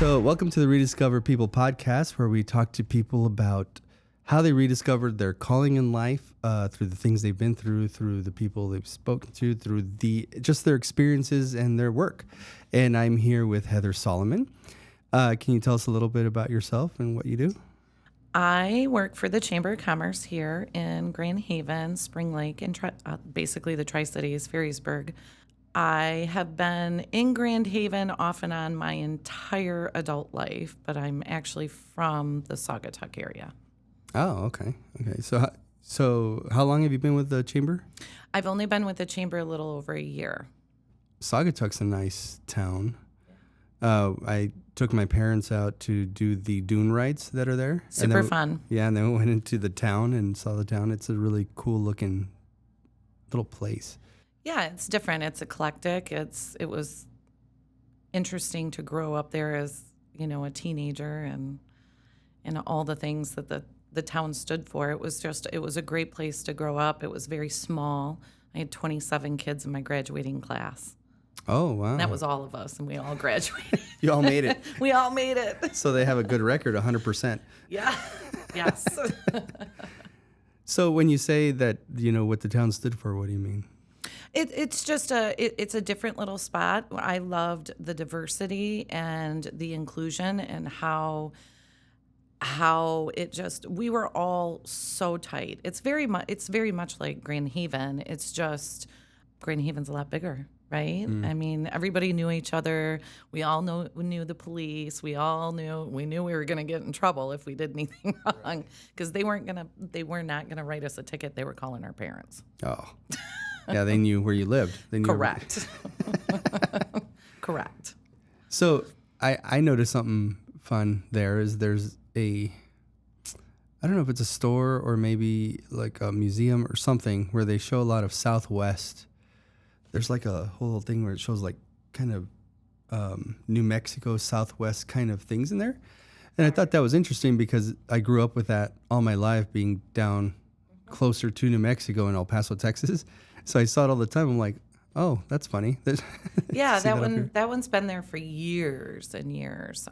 So, welcome to the Rediscover People podcast, where we talk to people about how they rediscovered their calling in life through the things they've been through the people they've spoken to, through just their experiences and their work. And I'm here with Heather Solomon. Can you tell us a little bit about yourself and what you do? I work for the Chamber of Commerce here in Grand Haven, Spring Lake, and basically the Tri-Cities, Ferrysburg. I have been in Grand Haven off and on my entire adult life, but I'm actually from the Saugatuck area. Oh, okay. So how long have you been with the Chamber? I've only been with the Chamber a little over a year. Saugatuck's a nice town. I took my parents out to do the dune rides that are there. Super fun. Yeah, and then we went into the town and saw the town. It's a really cool looking little place. Yeah, it's different. It's eclectic. It was interesting to grow up there as, a teenager and all the things that the town stood for. It was a great place to grow up. It was very small. I had 27 kids in my graduating class. Oh, wow. And that was all of us, and we all graduated. You all made it. We all made it. So they have a good record, 100%. Yeah. Yes. So when you say that, what the town stood for, what do you mean? It's just it's a different little spot. I loved the diversity and the inclusion and how we were all so tight. It's very much like Grand Haven. It's just Grand Haven's a lot bigger, right? I mean, everybody knew each other. We all knew the police. We knew we were going to get in trouble if we did anything wrong, because they were not going to write us a ticket. They were calling our parents. Oh. Yeah, they knew where you lived. They knew Correct. Correct. So I noticed something fun there is there's I don't know if it's a store or maybe like a museum or something where they show a lot of Southwest. There's like a whole thing where it shows like kind of New Mexico, Southwest kind of things in there. And I thought that was interesting because I grew up with that all my life, being down closer to New Mexico in El Paso, Texas. So I saw it all the time. I'm like, oh, that's funny. Yeah, that one's been there for years and years.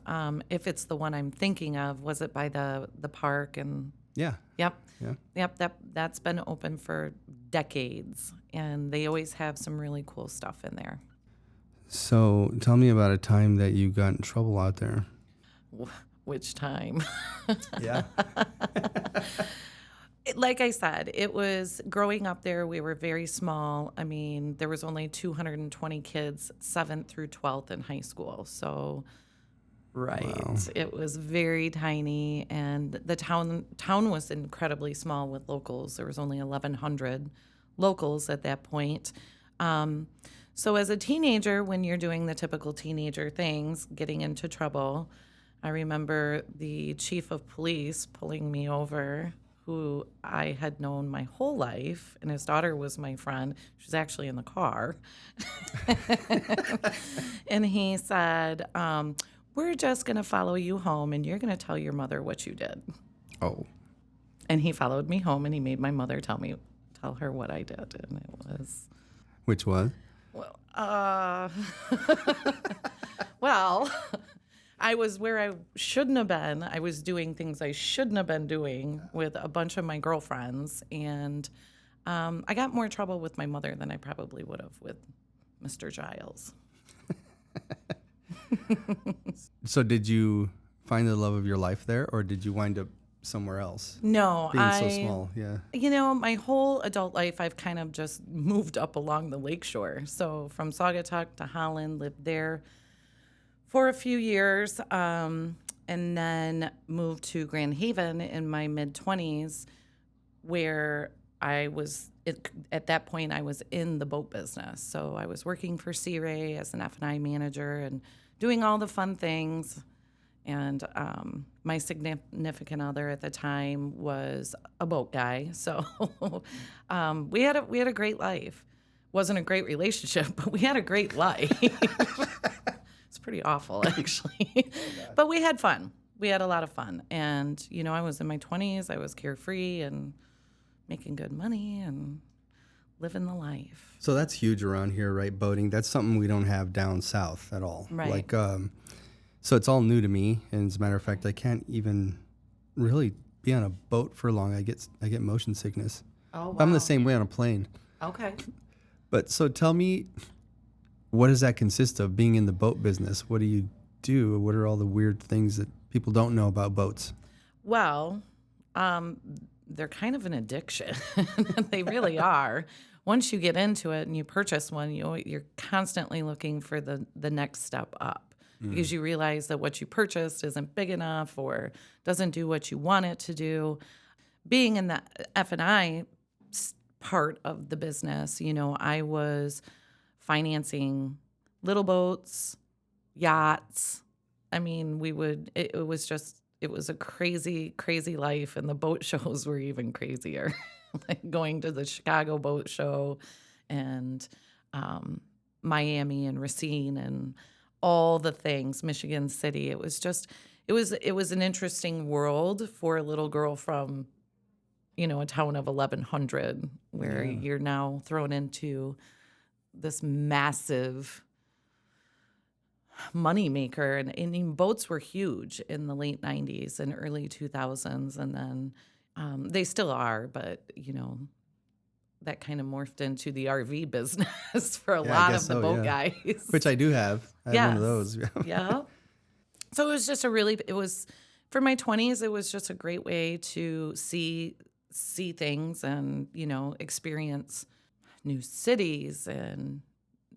If it's the one I'm thinking of, was it by the park? And yeah. Yep. Yeah. Yep. That's been open for decades, and they always have some really cool stuff in there. So tell me about a time that you got in trouble out there. Which time? Yeah. Like I said, it was growing up there. We were very small. I mean, there was only 220 kids, 7th through 12th in high school. So, right, wow. It was very tiny, and the town was incredibly small with locals. There was only 1,100 locals at that point. So as a teenager, when you're doing the typical teenager things, getting into trouble, I remember the chief of police pulling me over, who I had known my whole life, and his daughter was my friend. She was actually in the car. And he said, we're just going to follow you home, and you're going to tell your mother what you did. Oh. And he followed me home, and he made my mother tell her what I did, and it was... Which was? Well, I was where I shouldn't have been. I was doing things I shouldn't have been doing with a bunch of my girlfriends. And I got more trouble with my mother than I probably would have with Mr. Giles. So did you find the love of your life there, or did you wind up somewhere else? No, being so small, yeah. My whole adult life, I've kind of just moved up along the lakeshore. So from Saugatuck to Holland, lived there for a few years, and then moved to Grand Haven in my mid-20s, where I was, at that point, I was in the boat business. So I was working for Sea Ray as an F&I manager and doing all the fun things. And my significant other at the time was a boat guy. So we had a great life. Wasn't a great relationship, but we had a great life. It's pretty awful, actually. But we had fun. We had a lot of fun. And, I was in my 20s. I was carefree and making good money and living the life. So that's huge around here, right? Boating. That's something we don't have down south at all. Right. Like So it's all new to me. And as a matter of fact, I can't even really be on a boat for long. I get motion sickness. Oh, wow. I'm the same way on a plane. Okay. But so tell me, what does that consist of, being in the boat business? What do you do? What are all the weird things that people don't know about boats? Well, they're kind of an addiction. They really are. Once you get into it and you purchase one, you're constantly looking for the next step up because you realize that what you purchased isn't big enough or doesn't do what you want it to do. Being in the F&I part of the business, I was financing little boats, yachts. I mean, it was a crazy, crazy life, and the boat shows were even crazier. Like going to the Chicago Boat Show and Miami and Racine and all the things, Michigan City. It was an interesting world for a little girl from, a town of 1,100, where you're now thrown into this massive moneymaker. And boats were huge in the late 90s and early 2000s. And then they still are, but, that kind of morphed into the RV business for a lot of the boat guys. Which I do have. I have one of those. Yeah. So it was, for my 20s, it was just a great way to see things and, experience new cities and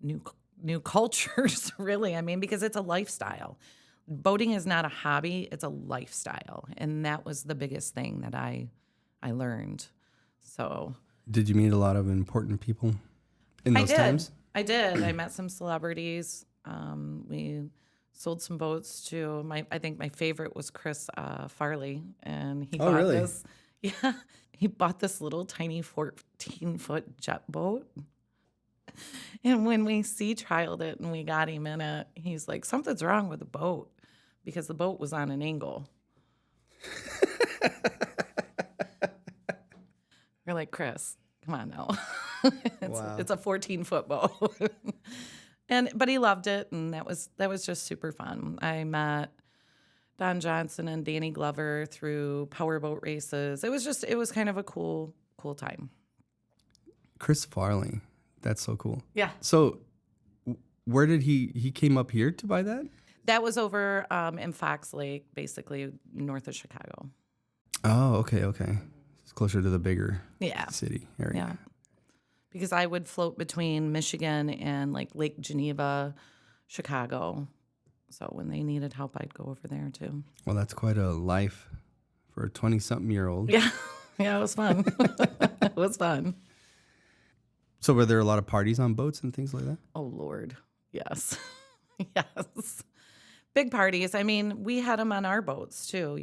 new cultures, really. I mean, because it's a lifestyle. Boating is not a hobby, it's a lifestyle. And that was the biggest thing that I learned. So did you meet a lot of important people in those times? I did. I met some celebrities. We sold some boats to I think my favorite was Chris Farley, and he bought really? this. Yeah, he bought this little tiny 14-foot jet boat. And when we sea trialed it and we got him in it, he's like, something's wrong with the boat, because the boat was on an angle. We're like, Chris, come on now. It's a 14-foot boat. But he loved it, and that was just super fun. I met Don Johnson and Danny Glover through powerboat races. It was kind of a cool time. Chris Farley. That's so cool. Yeah. So where did he came up here to buy that? That was over in Fox Lake, basically north of Chicago. Oh, okay. It's closer to the bigger city area. Yeah. Because I would float between Michigan and like Lake Geneva, Chicago. So when they needed help, I'd go over there too. Well, that's quite a life for a 20-something-year-old. Yeah. Yeah, it was fun. It was fun. So were there a lot of parties on boats and things like that? Oh, Lord. Yes. Yes. Big parties. I mean, we had them on our boats too.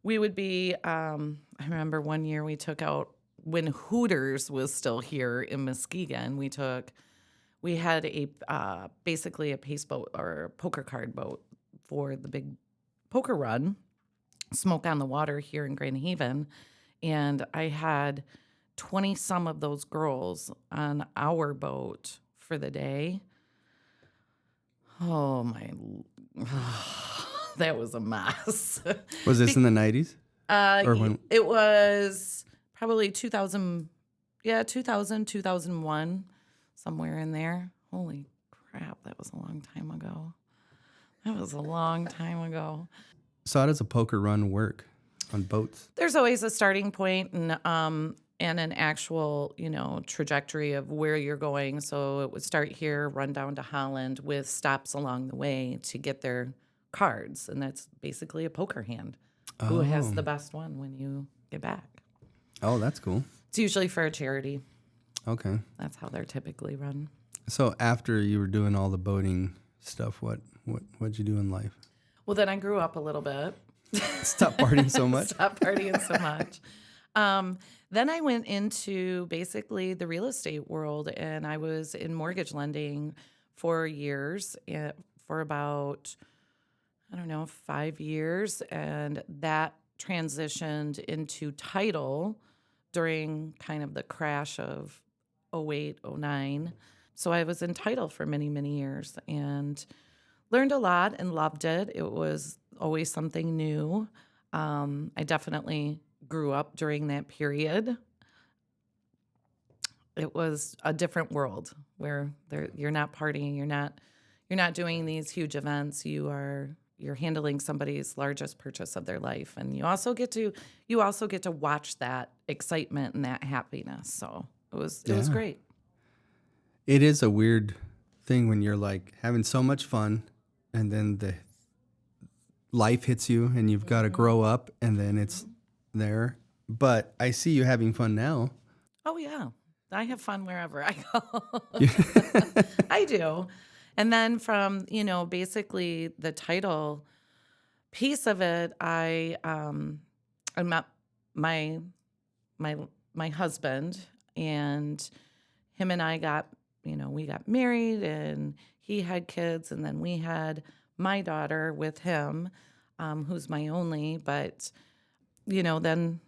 We would be, I remember one year we took out, when Hooters was still here in Muskegon, we had basically a pace boat or a poker card boat for the big poker run, Smoke on the Water here in Grand Haven. And I had 20 some of those girls on our boat for the day. Oh my, that was a mess. Was this in the 90s? Or when? It was probably 2000, 2001, somewhere in there. Holy crap, that was a long time ago. So how does a poker run work on boats? There's always a starting point and an actual, trajectory of where you're going. So it would start here, run down to Holland with stops along the way to get their cards. And that's basically a poker hand. Who has the best one when you get back? Oh, that's cool. It's usually for a charity. Okay. That's how they're typically run. So after you were doing all the boating stuff, what'd you do in life? Well, then I grew up a little bit. Stop partying so much? Stop partying so much. Then I went into basically the real estate world, and I was in mortgage lending for years, for about, 5 years. And that transitioned into title during kind of the crash of 08, 09. So I was in title for many, many years and Learned a lot and loved it. It was always something new. I definitely grew up during that period. It was a different world where you're not partying, you're not doing these huge events. You're handling somebody's largest purchase of their life, and you also get to watch that excitement and that happiness. So it was Yeah. great. It is a weird thing when you're like having so much fun and then the life hits you and you've got to grow up and then it's there. But I see you having fun now. Oh yeah, I have fun wherever I go. Yeah. I do. And then from, basically the title piece of it, I met my my my husband, and him and I we got married, and he had kids, and then we had my daughter with him, who's my only. But then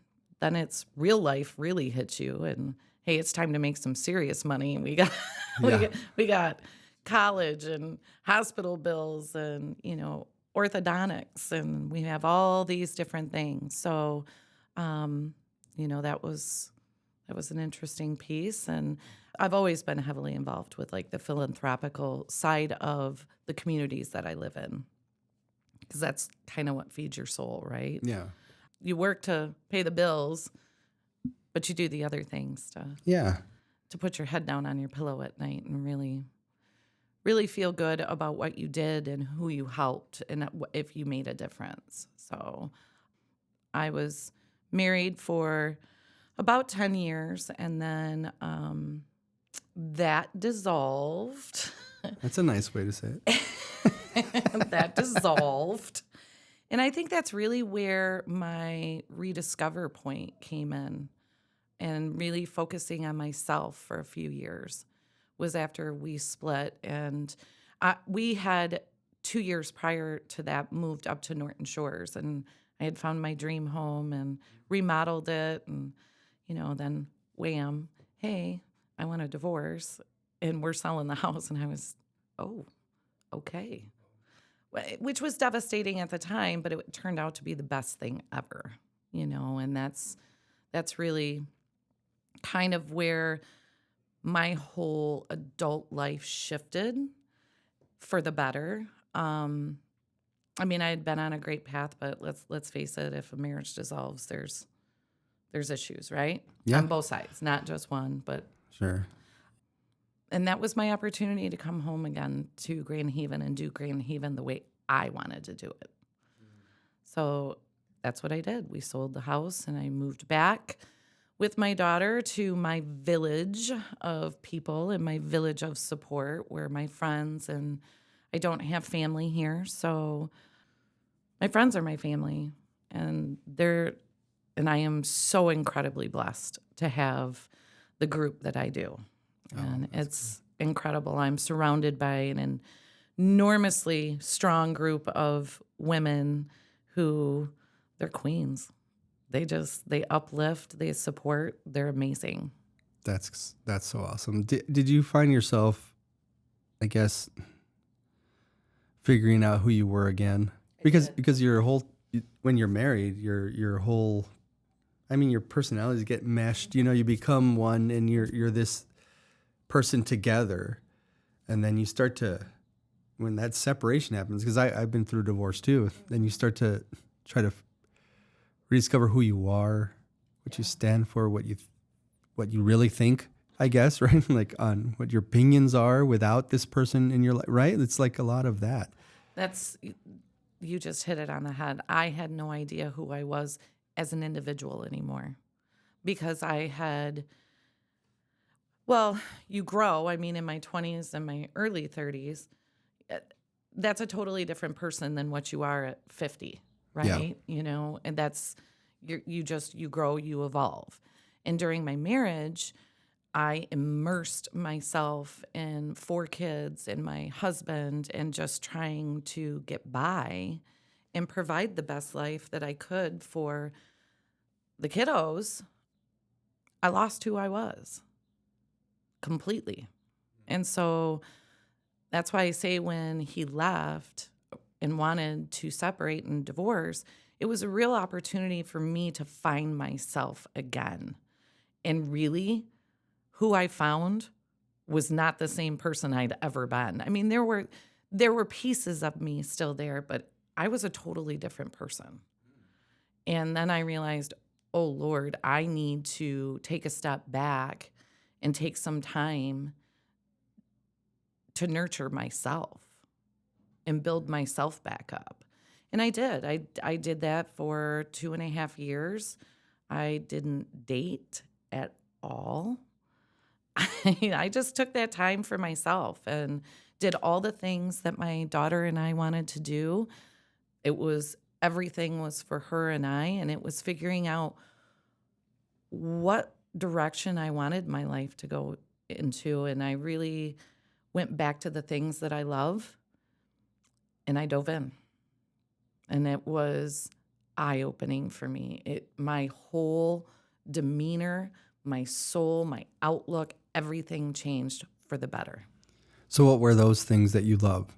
it's real life really hits you, and hey, it's time to make some serious money. We got Yeah. we got college and hospital bills, and orthodontics, and we have all these different things. So that was an interesting piece. And I've always been heavily involved with like the philanthropical side of the communities that I live in, because that's kind of what feeds your soul, right? Yeah. You work to pay the bills, but you do the other things Yeah. to put your head down on your pillow at night and really, really feel good about what you did and who you helped and if you made a difference. So I was married for about 10 years, and then that dissolved. That's a nice way to say it. That dissolved. And I think that's really where my rediscover point came in, and really focusing on myself for a few years was after we split. And we had 2 years prior to that moved up to Norton Shores, and I had found my dream home and remodeled it. And, then wham, hey, I want a divorce and we're selling the house. And I was, oh, okay. Which was devastating at the time, but it turned out to be the best thing ever, and that's really kind of where my whole adult life shifted for the better. I mean, I had been on a great path, but let's face it, if a marriage dissolves, there's issues, right? Yeah. On both sides, not just one, but Sure. and that was my opportunity to come home again to Grand Haven and do Grand Haven the way I wanted to do it. So that's what I did. We sold the house and I moved back with my daughter to my village of people and my village of support, where my friends, and I don't have family here. So my friends are my family, and I am so incredibly blessed to have the group that I do. And it's incredible. I'm surrounded by an enormously strong group of women who, they're queens. They uplift, they support, they're amazing. That's so awesome. Did you find yourself, I guess, figuring out who you were again? Because when you're married, your whole, I mean, your personalities get meshed. You become one, and you're this person together, and then you start to, when that separation happens, because I've been through divorce too. Then you start to try to rediscover who you are, what you stand for, what you really think, I guess, right? Like on what your opinions are without this person in your life, right? It's like a lot of that. You just hit it on the head. I had no idea who I was as an individual anymore, because you grow. I mean, in my 20s and my early 30s, that's a totally different person than what you are at 50, right? And that's, you grow, you evolve. And during my marriage, I immersed myself in 4 kids and my husband, and just trying to get by and provide the best life that I could for the kiddos. I lost who I was completely. And so That's why I say when he left and wanted to separate and divorce, it was a real opportunity for me to find myself again. And really, who I found was not the same person I'd ever been. I mean, there were pieces of me still there, but I was a totally different person. And then I realized, oh Lord, I need to take a step back and take some time to nurture myself and build myself back up. And I did. I did that for 2.5 years. I didn't date at all. I just took that time for myself and did all the things that my daughter and I wanted to do. Everything was for her and I, and it was figuring out what direction I wanted my life to go into. And I really went back to the things that I love, and I dove in. And it was eye-opening for me. My whole demeanor, my soul, my outlook, everything changed for the better. So what were those things that you love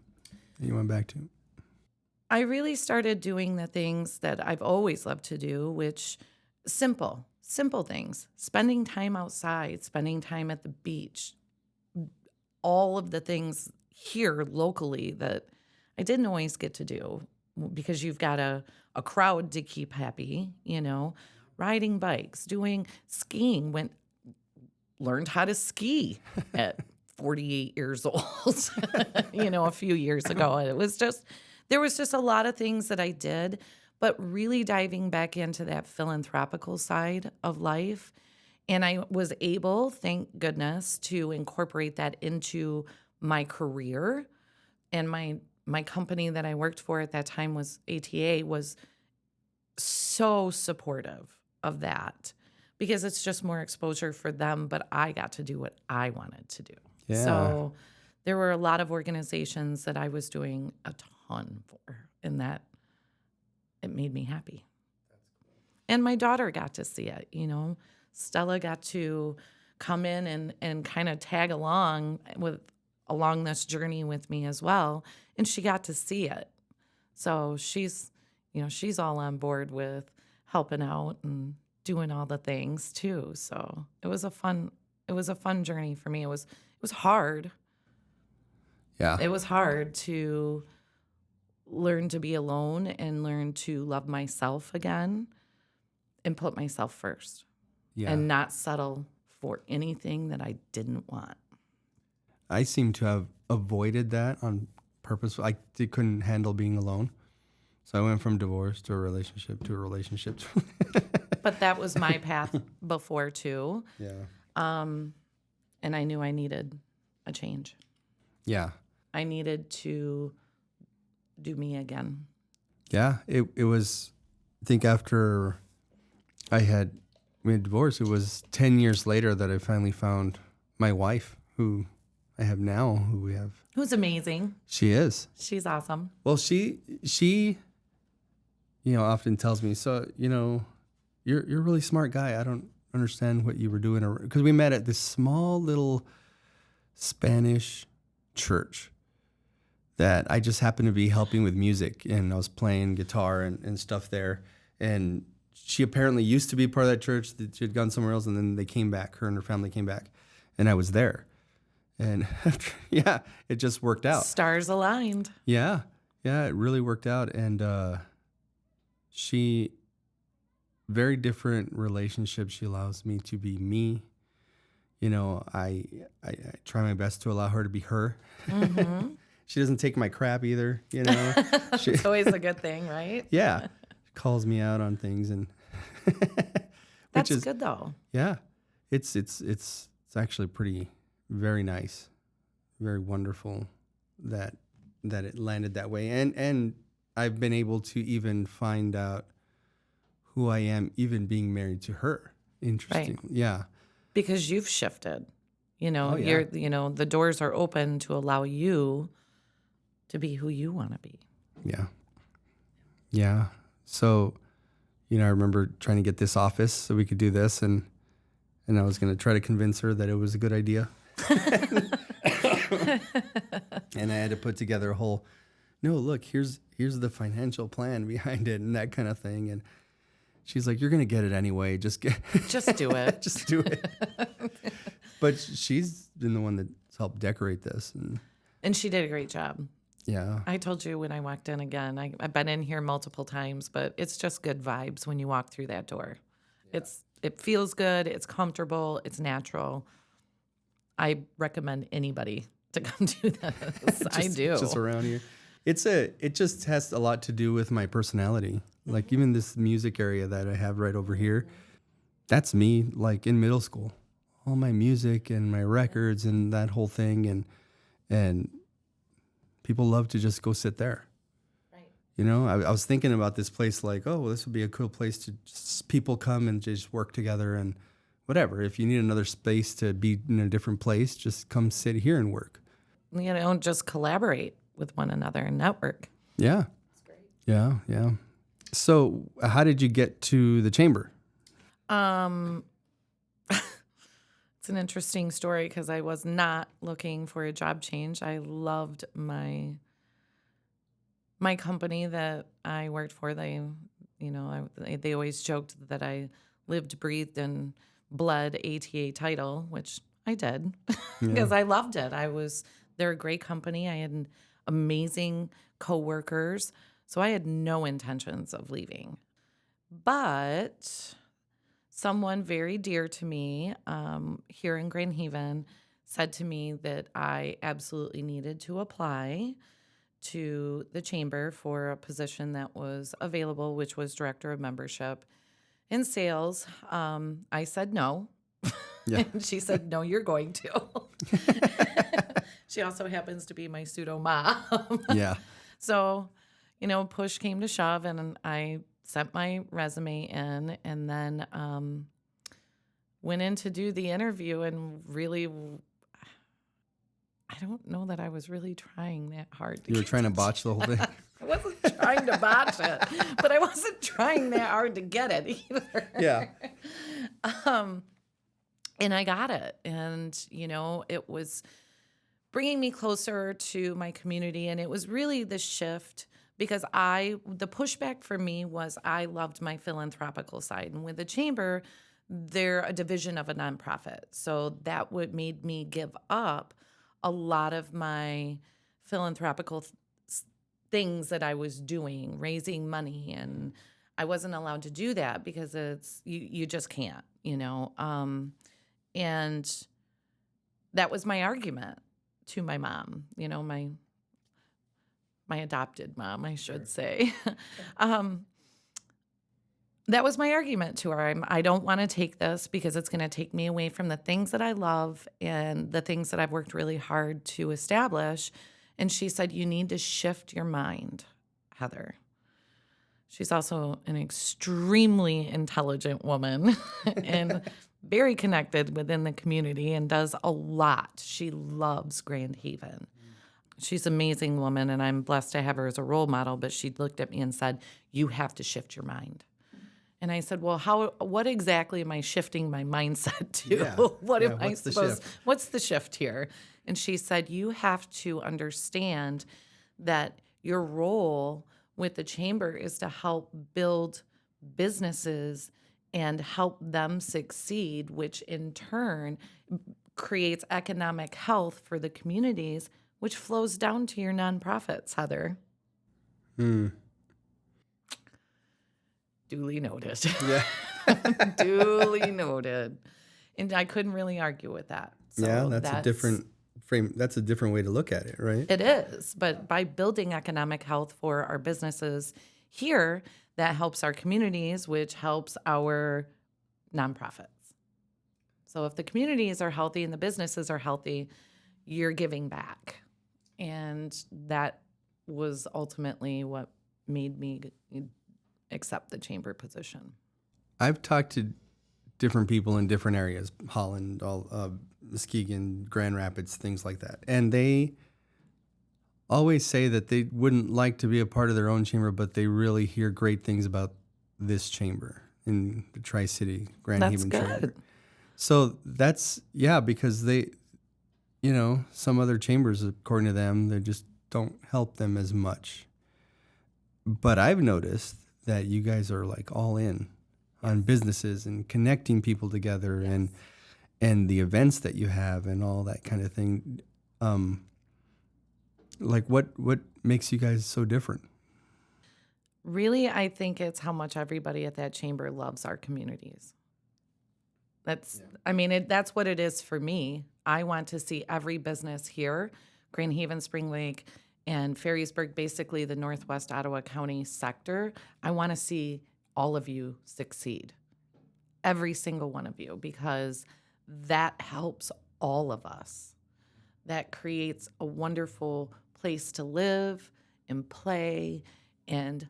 that you went back to? I really started doing the things that I've always loved to do, which simple things, spending time outside, spending time at the beach, all of the things here locally that I didn't always get to do because you've got a crowd to keep happy, riding bikes, doing skiing, learned how to ski at 48 years old, a few years ago. There was just a lot of things that I did, but really diving back into that philanthropical side of life. And I was able, thank goodness, to incorporate that into my career. And my company that I worked for at that time was ATA, was so supportive of that because it's just more exposure for them, but I got to do what I wanted to do. Yeah. So there were a lot of organizations that I was doing a ton for, and that it made me happy. And my daughter got to see it, Stella got to come in and kind of tag along this journey with me as well, and she got to see it. So she's all on board with helping out and doing all the things too. So it was a fun journey for me. It was hard. Yeah. It was hard to learn to be alone and learn to love myself again and put myself first. Yeah. And not settle for anything that I didn't want. I seem to have avoided that on purpose. I couldn't handle being alone. So I went from divorce to a relationship to a relationship. But that was my path before too. Yeah. And I knew I needed a change. Yeah. I needed to do me again. Yeah. It was, I think after we had divorced, it was 10 years later that I finally found my wife, who I have now, Who's amazing. She is. She's awesome. Well, she often tells me, so, you're a really smart guy. I don't understand what you were doing. Because we met at this small little Spanish church that I just happened to be helping with music. And I was playing guitar and stuff there. And she apparently used to be part of that church. She had gone somewhere else. And then they came back. Her and her family came back. And I was there. And it just worked out. Stars aligned. Yeah, it really worked out. And she, very different relationship. She allows me to be me. I try my best to allow her to be her. Mm-hmm. She doesn't take my crap either, It's always a good thing, right? Yeah. She calls me out on things, and That's good though. Yeah. It's actually very nice, very wonderful that it landed that way. And I've been able to even find out who I am, even being married to her. Interesting. Right. Yeah. Because you've shifted, Oh, yeah. the doors are open to allow you to be who you want to be. Yeah. Yeah. So, I remember trying to get this office so we could do this, and I was going to try to convince her that it was a good idea. And I had to put together a whole, no, look, here's the financial plan behind it and that kind of thing. And she's like, you're going to get it anyway. Just do it. Just do it. But she's been the one that's helped decorate this. And she did a great job. Yeah. I told you when I walked in again, I've been in here multiple times, but it's just good vibes when you walk through that door. Yeah. It feels good. It's comfortable. It's natural. I recommend anybody to come do this. I do. Just around here. It just has a lot to do with my personality. Like even this music area that I have right over here, that's me like in middle school. All my music and my records and that whole thing and people love to just go sit there. Right. You know, I was thinking about this place like, oh, well, this would be a cool place to just people come and just work together and whatever. If you need another space to be in a different place, just come sit here and work. You know, just collaborate with one another and network. Yeah. That's great. Yeah, yeah. So how did you get to the chamber? It's an interesting story because I was not looking for a job change. I loved my company that I worked for. They always joked that I lived, breathed, and bled ATA title, which I did because I loved it. They're a great company. I had amazing coworkers, so I had no intentions of leaving. But someone very dear to me here in Grand Haven said to me that I absolutely needed to apply to the chamber for a position that was available, which was director of membership in sales. I said no. Yeah. And she said, no, you're going to. She also happens to be my pseudo mom. Yeah. So, you know, push came to shove, and I sent my resume in, and then went in to do the interview, and really, I don't know that I was really trying that hard. You were trying to botch the whole thing? I wasn't trying to botch it, but I wasn't trying that hard to get it either. Yeah. And I got it. And, you know, it was bringing me closer to my community. And it was really the shift because the pushback for me was I loved my philanthropical side. And with the chamber, they're a division of a nonprofit. So that made me give up a lot of my philanthropical things that I was doing, raising money. And I wasn't allowed to do that because you just can't, you know. And that was my argument to my mom, you know, my adopted mom, I should say. That was my argument to her. I don't want to take this because it's going to take me away from the things that I love and the things that I've worked really hard to establish. And she said, you need to shift your mind, Heather. She's also an extremely intelligent woman and very connected within the community and does a lot. She loves Grand Haven. She's an amazing woman, and I'm blessed to have her as a role model, but she looked at me and said, you have to shift your mind. And I said, well, what exactly am I shifting my mindset to? Yeah. What's the shift here? And she said, you have to understand that your role with the chamber is to help build businesses and help them succeed, which in turn creates economic health for the communities, which flows down to your nonprofits, Heather. Duly noted. Yeah. Duly noted. And I couldn't really argue with that. So yeah, that's a different frame. That's a different way to look at it, right? It is. But by building economic health for our businesses here, that helps our communities, which helps our nonprofits. So if the communities are healthy and the businesses are healthy, you're giving back. And that was ultimately what made me accept the chamber position. I've talked to different people in different areas, Holland, Muskegon, Grand Rapids, things like that. And they always say that they wouldn't like to be a part of their own chamber, but they really hear great things about this chamber in the Tri-City Grand Haven chamber. So that's, because they, some other chambers, according to them, they just don't help them as much. But I've noticed that you guys are like all in on businesses and connecting people together, and the events that you have and all that kind of thing. Like what makes you guys so different? Really, I think it's how much everybody at that chamber loves our communities. I mean, that's what it is for me. I want to see every business here, Grand Haven, Spring Lake, and Ferrysburg, basically the Northwest Ottawa County sector. I want to see all of you succeed, every single one of you, because that helps all of us. That creates a wonderful place to live and play and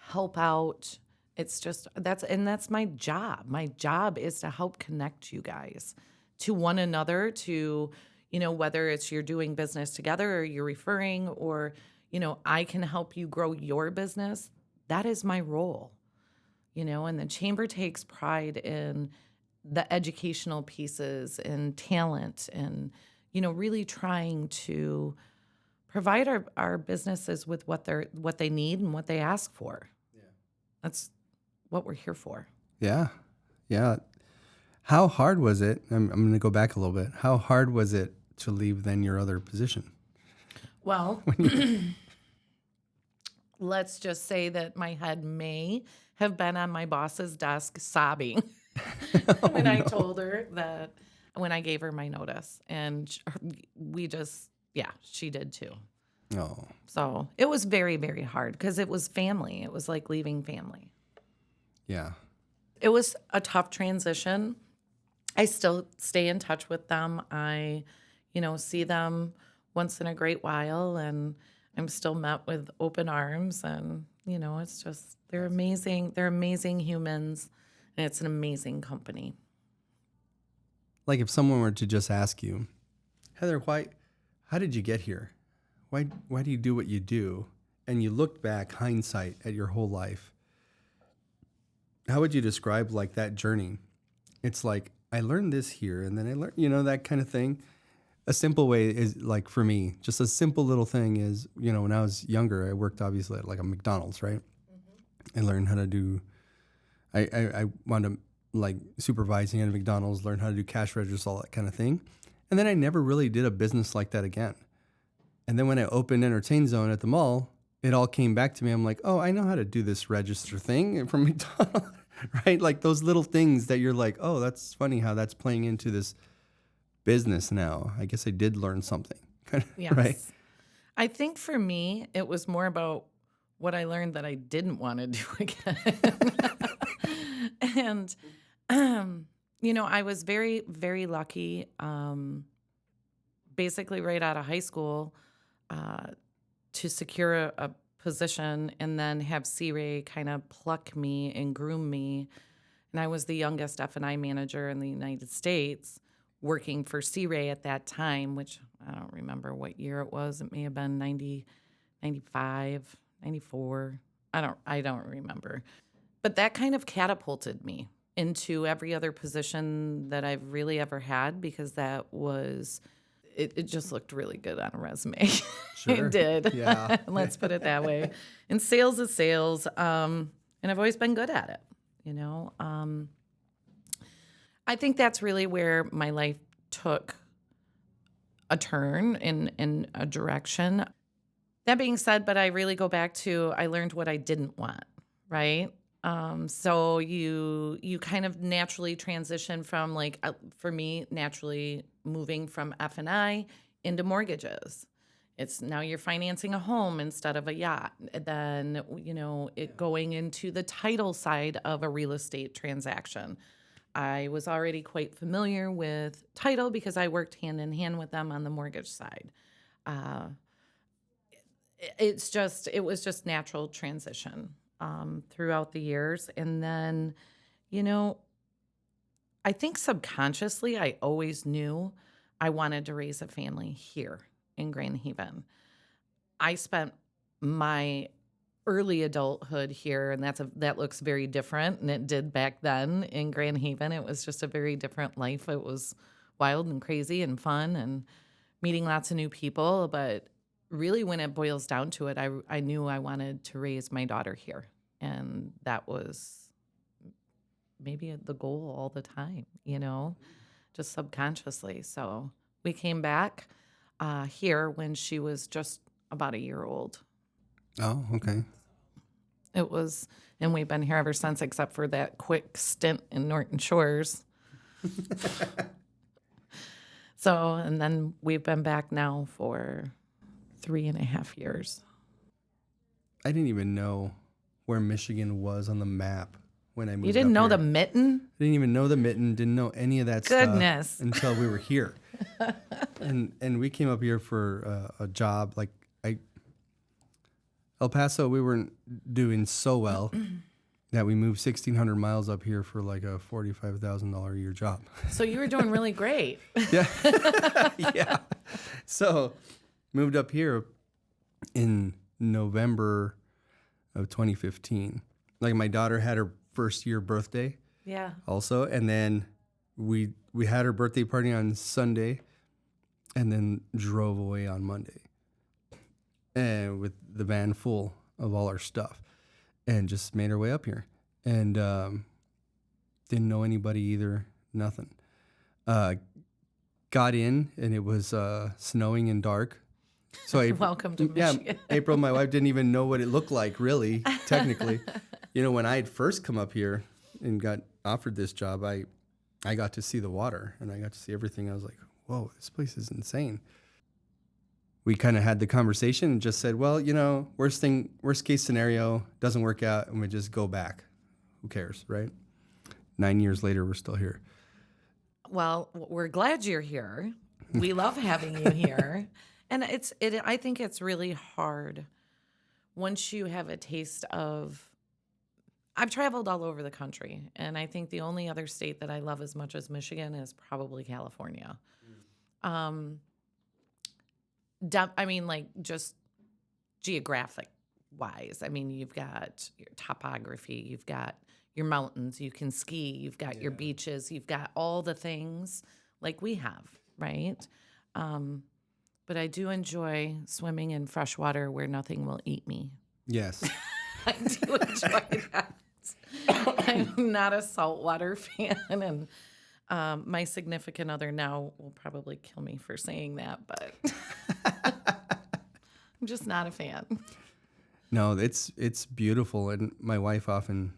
help out. It's just that's my job. My job is to help connect you guys to one another, to whether it's you're doing business together or you're referring, or I can help you grow your business. That is my role. And the chamber takes pride in the educational pieces and talent, and really trying to provide our businesses with what they need and what they ask for. Yeah. That's what we're here for. Yeah. Yeah. How hard was it? I'm going to go back a little bit. How hard was it to leave then your other position? Well, let's just say that my head may have been on my boss's desk sobbing when I told her that, when I gave her my notice. And she did too. Oh. So it was very, very hard because it was family. It was like leaving family. Yeah. It was a tough transition. I still stay in touch with them. I, see them once in a great while, and I'm still met with open arms. And, it's just, they're amazing. They're amazing humans, and it's an amazing company. Like if someone were to just ask you, Heather, how did you get here? Why do you do what you do? And you look back, hindsight, at your whole life. How would you describe like that journey? It's like, I learned this here, and then I learned, that kind of thing. A simple way is like, for me, just a simple little thing is, when I was younger, I worked obviously at like a McDonald's, right? Mm-hmm. I learned how to do, I wound up like supervising at a McDonald's, learned how to do cash registers, all that kind of thing. And then I never really did a business like that again. And then when I opened Entertain Zone at the mall, it all came back to me. I'm like, oh, I know how to do this register thing from McDonald's, right? Like those little things that you're like, oh, that's funny how that's playing into this business now. I guess I did learn something, yes. Right? I think for me, it was more about what I learned that I didn't want to do again. And, I was very, very lucky, basically right out of high school, to secure a position and then have C-Ray kind of pluck me and groom me. And I was the youngest F&I manager in the United States working for C-Ray at that time, which I don't remember what year it was. It may have been 90, 95, 94. I don't remember. But that kind of catapulted me into every other position that I've really ever had, because that was... It just looked really good on a resume. Sure. It did. Yeah. Let's put it that way. And sales is sales. And I've always been good at it, I think that's really where my life took a turn in a direction. That being said, but I really go back to, I learned what I didn't want, right? So you kind of naturally transition from, like, for me, naturally moving from F&I into mortgages. It's now you're financing a home instead of a yacht. Then, going into the title side of a real estate transaction. I was already quite familiar with title because I worked hand in hand with them on the mortgage side. It was just natural transition throughout the years. And then, I think subconsciously I always knew I wanted to raise a family here in Grand Haven. I spent my early adulthood here, and that looks very different, and it did back then in Grand Haven. It was just a very different life. It was wild and crazy and fun, and meeting lots of new people. But really, when it boils down to it, I knew I wanted to raise my daughter here. And that was maybe the goal all the time, just subconsciously. So we came back here when she was just about a year old. Oh, okay. It was, and we've been here ever since, except for that quick stint in Norton Shores. So, and then we've been back now for 3.5 years. I didn't even know where Michigan was on the map when I moved. You didn't know here. the Mitten? I didn't even know the Mitten. Didn't know any of that Goodness. stuff until we were here. and we came up here for a job. Like El Paso, we weren't doing so well that we moved 1,600 miles up here for like a $45,000 a year job. So you were doing really great. Yeah. Yeah. So moved up here in November of 2015. Like my daughter had her first year birthday Yeah. also. And then we had her birthday party on Sunday and then drove away on Monday. And with the van full of all our stuff and just made our way up here. And didn't know anybody either, nothing. Got in and it was snowing and dark. So Welcome to Michigan. April, my wife, didn't even know what it looked like, really, technically. When I had first come up here and got offered this job, I got to see the water and I got to see everything. I was like, whoa, this place is insane. We kind of had the conversation and just said, well, worst case scenario, doesn't work out, and we just go back. Who cares, right? 9 years later, we're still here. Well, we're glad you're here. We love having you here. And I think it's really hard once you have a taste of, I've traveled all over the country, and I think the only other state that I love as much as Michigan is probably California. Just geographic wise. I mean, you've got your topography, you've got your mountains, you can ski, you've got your beaches, you've got all the things like we have, right? But I do enjoy swimming in fresh water where nothing will eat me. Yes. I do enjoy that. I'm not a saltwater fan, and my significant other now will probably kill me for saying that, but I'm just not a fan. No, it's beautiful, and my wife often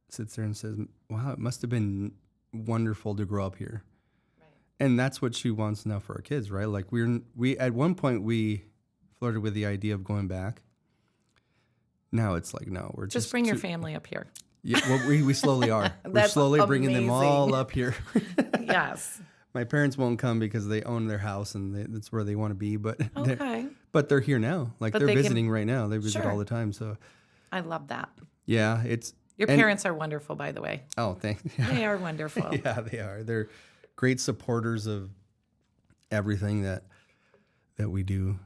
sits there and says, "Wow, it must have been wonderful to grow up here." Right. And that's what she wants now for our kids, right? Like we at one point we flirted with the idea of going back. Now it's like, no, we're just bring your family up here. Yeah, well, we slowly are. We're slowly bringing them all up here. Yes. My parents won't come because they own their house and that's where they want to be. But okay. They're here now. Like they're visiting right now. They visit all the time. So I love that. Yeah, your parents are wonderful, by the way. Oh, thanks. Yeah. They are wonderful. Yeah, they are. They're great supporters of everything that we do.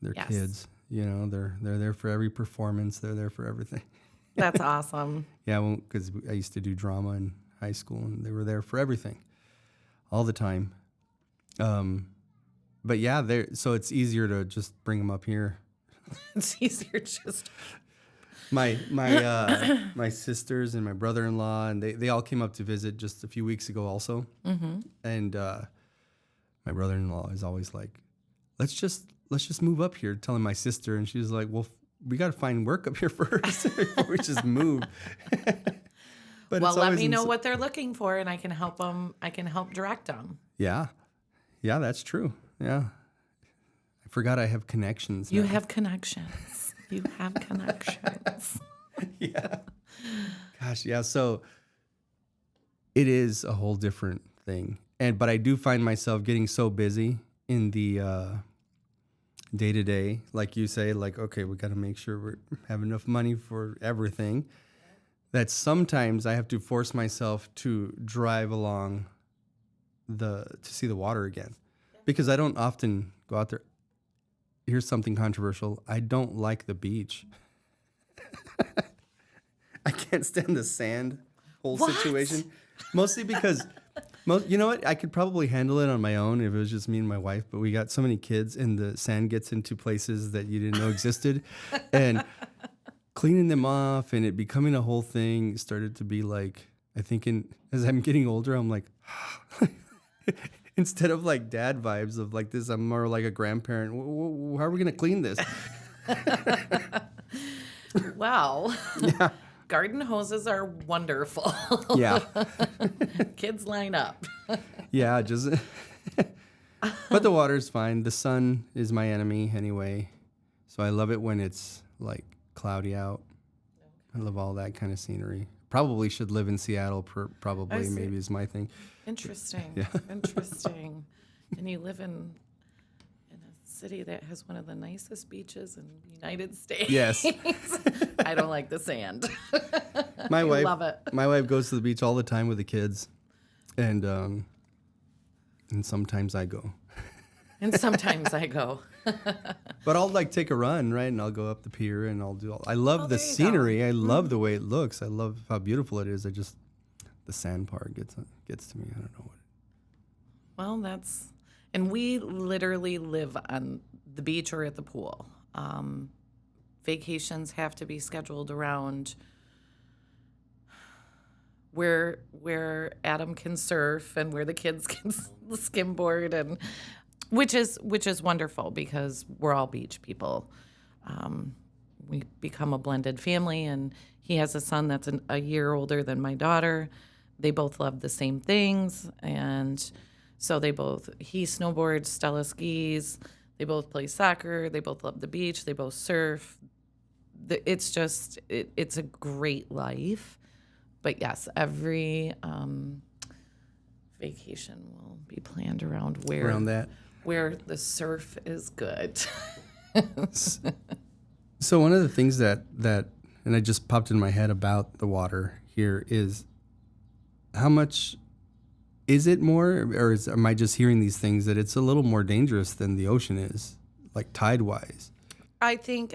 They're kids. They're there for every performance. They're there for everything. That's awesome. Yeah, because I used to do drama in high school, and they were there for everything, all the time. But yeah, so it's easier to just bring them up here. It's easier just. My sisters and my brother-in-law, and they all came up to visit just a few weeks ago also. Mm-hmm. And my brother-in-law is always like, let's just move up here, telling my sister, and she's like, well, we got to find work up here first before we just move. But well, let me know what they're looking for, and I can help them. I can help direct them. Yeah, that's true. Yeah, I forgot I have connections. You have connections. You have connections. Yeah. Gosh, yeah. So it is a whole different thing, but I do find myself getting so busy in the day to day, like you say, like, okay, we got to make sure we have enough money for everything, that sometimes I have to force myself to drive along to see the water again, because I don't often go out there. Here's something controversial. I don't like the beach. I can't stand the sand whole situation, mostly because You know what? I could probably handle it on my own if it was just me and my wife, but we got so many kids and the sand gets into places that you didn't know existed. And cleaning them off and it becoming a whole thing started to be like, I think as I'm getting older, I'm like, instead of like dad vibes of like this, I'm more like a grandparent. How are we going to clean this? Well, garden hoses are wonderful. Yeah. Kids line up. Yeah, just but the water's fine. The sun is my enemy anyway. So I love it when it's like cloudy out. I love all that kind of scenery. Probably should live in Seattle probably maybe is my thing. Interesting. Yeah. Interesting. And you live in a city that has one of the nicest beaches in the United States. Yes. I don't like the sand. My wife love it. My wife goes to the beach all the time with the kids. And sometimes I go. And sometimes I go. But I'll like take a run, right? And I'll go up the pier and I love the there you scenery. I love the way it looks. I love how beautiful it is. The sand part gets to me. I don't know what. Well, and we literally live on the beach or at the pool. Vacations have to be scheduled around where Adam can surf and where the kids can skimboard, and which is wonderful because we're all beach people. We become a blended family, and he has a son that's a year older than my daughter. They both love the same things, and so he snowboards, Stella skis. They both play soccer. They both love the beach. They both surf. It's a great life. But yes, every vacation will be planned around where the surf is good. So one of the things that and it just popped in my head about the water here is how much is it more, or am I just hearing these things that it's a little more dangerous than the ocean is, like tide wise? I think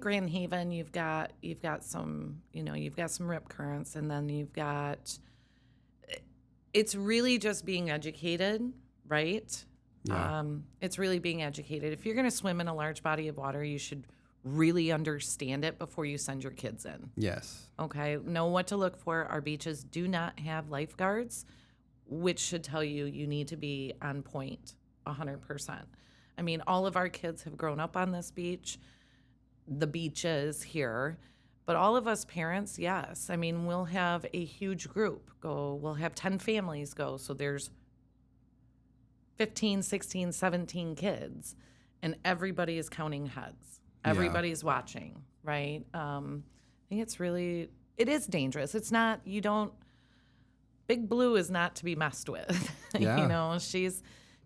Grand Haven, you've got some rip currents, and then it's really just being educated, right? Yeah. It's really being educated. If you're going to swim in a large body of water, you should really understand it before you send your kids in. Yes. Okay, know what to look for. Our beaches do not have lifeguards, which should tell you need to be on point 100%. I mean, all of our kids have grown up on this beach, the beaches here, but all of us parents, yes. I mean, we'll have a huge group go. We'll have 10 families go, so there's 15, 16, 17 kids, and everybody is counting heads. Everybody's watching, right? I think it is dangerous. It's not, Big Blue is not to be messed with. Yeah.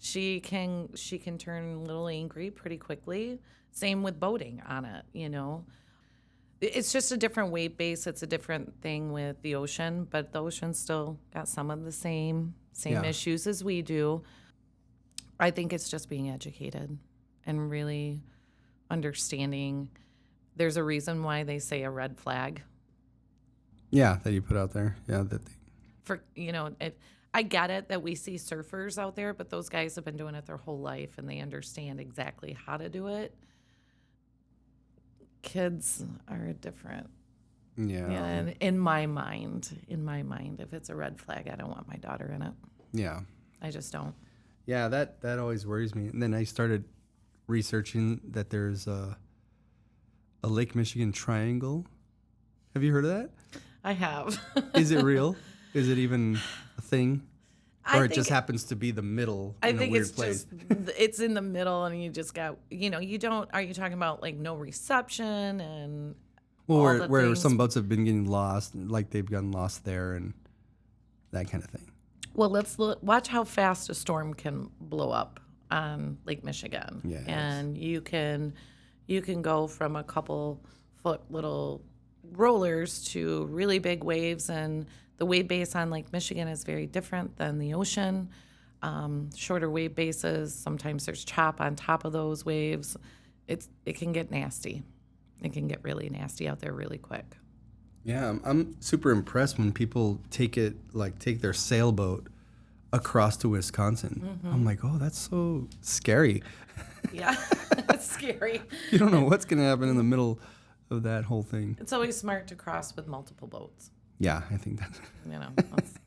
She can turn a little angry pretty quickly. Same with boating on it, It's just a different weight base. It's a different thing with the ocean, but the ocean still got some of the same issues as we do. I think it's just being educated and really understanding. There's a reason why they say a red flag. Yeah, that you put out there. Yeah, I get it that we see surfers out there, but those guys have been doing it their whole life and they understand exactly how to do it. Kids are different. Yeah. And in my mind, if it's a red flag, I don't want my daughter in it. Yeah. I just don't. Yeah, that always worries me. And then I started researching that there's a Lake Michigan triangle. Have you heard of that? I have. Is it real? Is it even a thing? Or it just happens to be the middle in a weird place? It's in the middle, and you just got, are you talking about like no reception and where some boats have been getting lost, like they've gotten lost there and that kind of thing. Well, let's watch how fast a storm can blow up on Lake Michigan. Yes. And you can go from a couple foot little rollers to really big waves, and the wave base on Lake Michigan is very different than the ocean. Shorter wave bases, sometimes there's chop on top of those waves. It can get nasty. It can get really nasty out there really quick. Yeah, I'm super impressed when people take their sailboat across to Wisconsin. I'm like, oh, that's so scary. Yeah, it's scary. You don't know what's going to happen in the middle of that whole thing. It's always smart to cross with multiple boats. Yeah, I think that's. You know, that's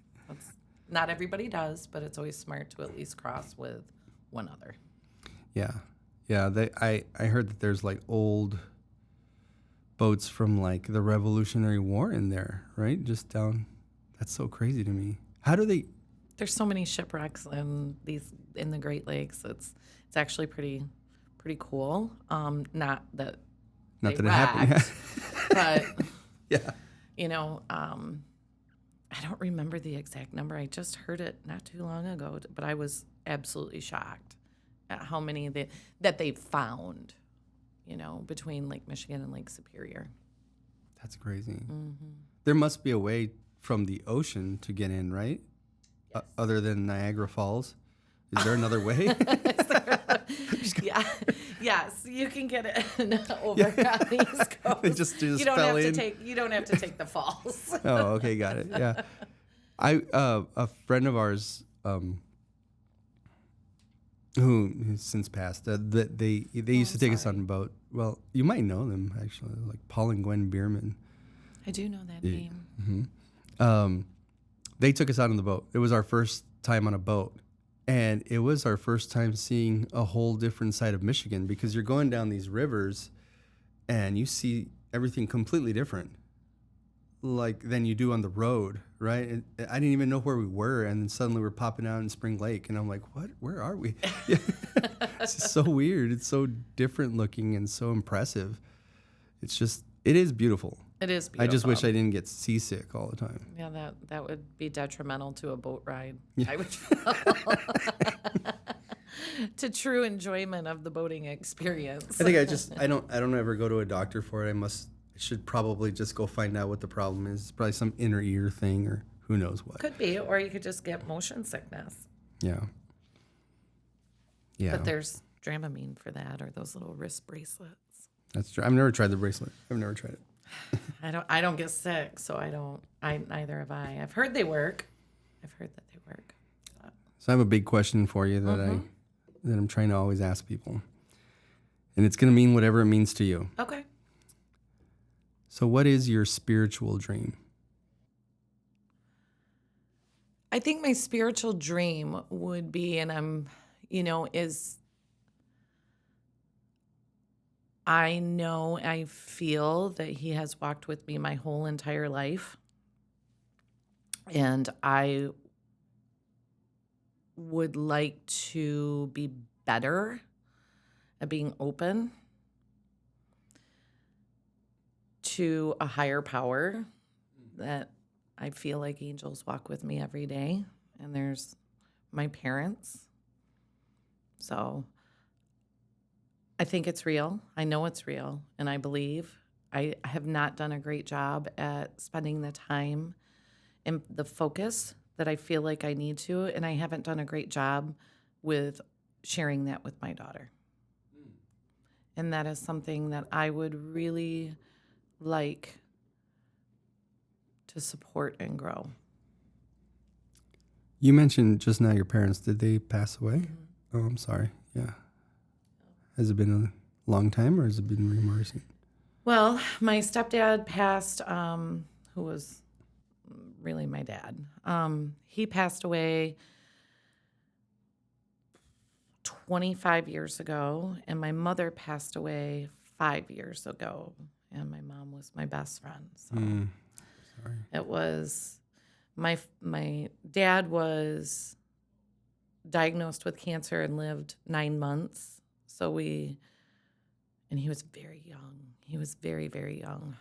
not everybody does, but it's always smart to at least cross with one other. Yeah, yeah. I heard that there's like old boats from like the Revolutionary War in there, right? Just down. That's so crazy to me. How do they? There's so many shipwrecks in the Great Lakes. It's actually pretty cool. Not that Not they that it happened. wrecked, but Yeah. I don't remember the exact number. I just heard it not too long ago, but I was absolutely shocked at how many that they found, between Lake Michigan and Lake Superior. That's crazy. There must be a way from the ocean to get in, right? Yes. Other than Niagara Falls. Is there another way? Yeah. Yes, you can get it over on the East Coast. They just you don't fell have in. you don't have to take the falls. Oh, okay, got it. Yeah, a friend of ours, who has since passed, they used to take us on a boat. Well, you might know them actually, like Paul and Gwen Bierman. I do know that name. They took us out on the boat. It was our first time on a boat. And it was our first time seeing a whole different side of Michigan, because you're going down these rivers and you see everything completely different, like than you do on the road, right? And I didn't even know where we were, and then suddenly we're popping out in Spring Lake, and I'm like, what? Where are we? It's just so weird. It's so different looking and so impressive. It is beautiful. It is beautiful. I just wish I didn't get seasick all the time. Yeah, that would be detrimental to a boat ride. Yeah. I would feel. To true enjoyment of the boating experience. I think I don't ever go to a doctor for it. I should probably just go find out what the problem is. It's probably some inner ear thing or who knows what. Could be, or you could just get motion sickness. Yeah. Yeah. But there's Dramamine for that, or those little wrist bracelets. That's true. I've never tried the bracelet. I've never tried it. I don't get sick, so neither have I. I've heard they work. I've heard that they work. So I have a big question for you that I'm trying to always ask people. And it's going to mean whatever it means to you. Okay. So what is your spiritual dream? I think my spiritual dream would be, and I feel that he has walked with me my whole entire life. And I would like to be better at being open to a higher power, that I feel like angels walk with me every day. And there's my parents. So I think it's real. I know it's real. And I believe. I have not done a great job at spending the time and the focus that I feel like I need to. And I haven't done a great job with sharing that with my daughter. And that is something that I would really like to support and grow. You mentioned just now your parents. Did they pass away? Oh, I'm sorry. Yeah. Has it been a long time, or has it been more recent? Well, my stepdad passed, who was really my dad. He passed away 25 years ago, and my mother passed away 5 years ago, and my mom was my best friend. So Sorry. it was my dad was diagnosed with cancer and lived 9 months. And he was very young. He was very, very young.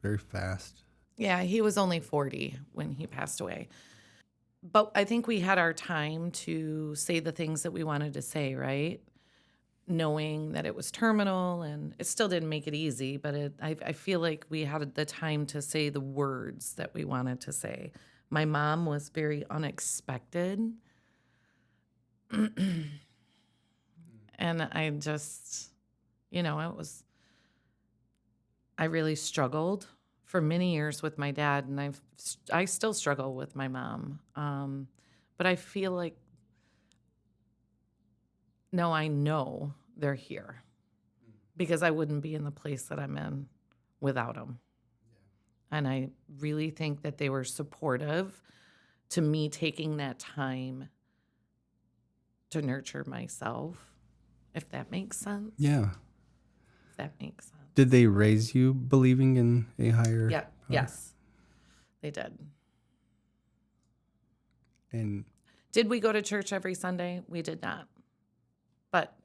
Very fast. Yeah, he was only 40 when he passed away. But I think we had our time to say the things that we wanted to say, right? Knowing that it was terminal, and it still didn't make it easy, but I feel like we had the time to say the words that we wanted to say. My mom was very unexpected. And I just, I really struggled for many years with my dad, and I still struggle with my mom. But I feel like no, I know they're here because I wouldn't be in the place that I'm in without them. And I really think that they were supportive to me taking that time to nurture myself, if that makes sense. Yeah. If that makes sense. Did they raise you believing in a higher? Yeah. Yes, they did. And Did we go to church every Sunday? We did not. But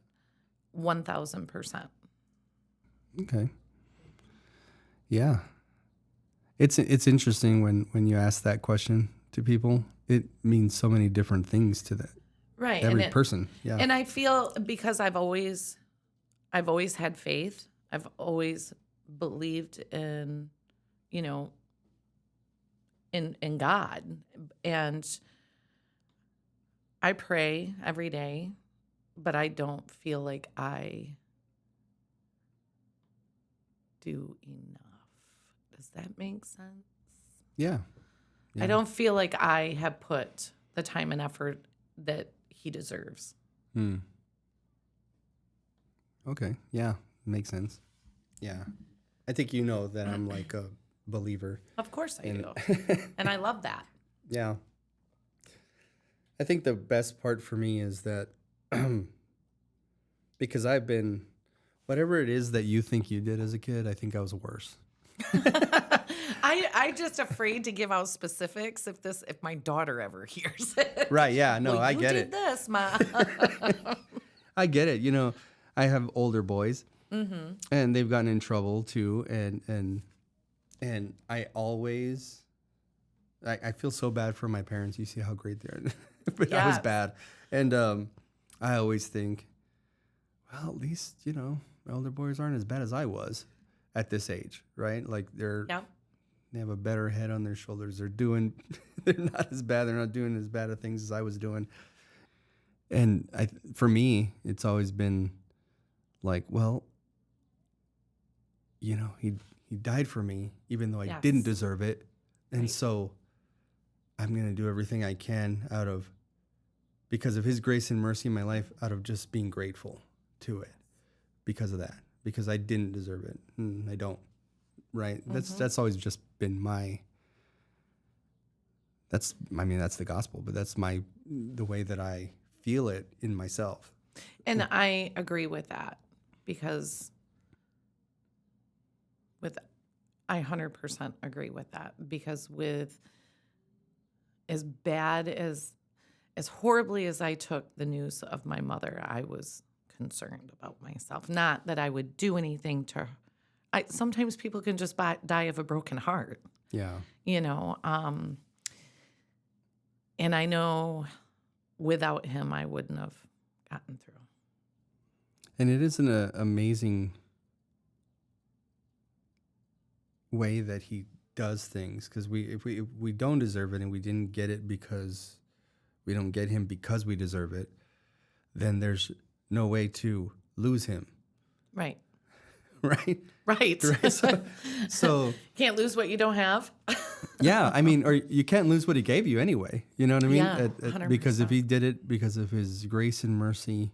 1,000%. okay. Yeah. It's interesting when you ask that question to people. It means so many different things to that Right. every person. Yeah. And I feel because I've always had faith. I've always believed in, you know, in God. And I pray every day, but I don't feel like I do enough. Does that make sense? yeah. I don't feel like I have put the time and effort that he deserves. Hmm. Okay. Yeah. Makes sense. Yeah. I think you know that I'm like a believer. Of course I do. And I love that. Yeah. I think the best part for me is that because I've been, whatever it is that you think you did as a kid, I think I was worse. I'm just afraid to give out specifics if my daughter ever hears it. Right. Yeah. No, Well, I you get did it. this, Ma. I get it. You know, I have older boys and they've gotten in trouble too. And I always, I feel so bad for my parents. You see how great they are. But I was Yes. bad. And I always think, well, at least, you know, my older boys aren't as bad as I was at this age, right? Like Yeah. they have a better head on their shoulders. They're not as bad. They're not doing as bad of things as I was doing. And for me, it's always been like, well, you know, he died for me, even though I Yes. didn't deserve it. And Right. so I'm going to do everything I can because of his grace and mercy in my life, out of just being grateful to it because of that, because I didn't deserve it. And I don't, right? That's always just been that's the gospel, but that's the way that I feel it in myself. And I agree with that because I 100% agree with that because with as bad as horribly as I took the news of my mother, I was concerned about myself. Not that I would do anything to her. Sometimes people can just die of a broken heart, Yeah. you know. And I know without him, I wouldn't have gotten through. And it is an amazing way that he does things, because if we don't deserve it and we didn't get it because we don't get him because we deserve it, then there's no way to lose him. Right. Right? Right. So Can't lose what you don't have. yeah, I mean, or you can't lose what he gave you anyway. You know what I mean? Yeah, because if 100%. he did it because of his grace and mercy,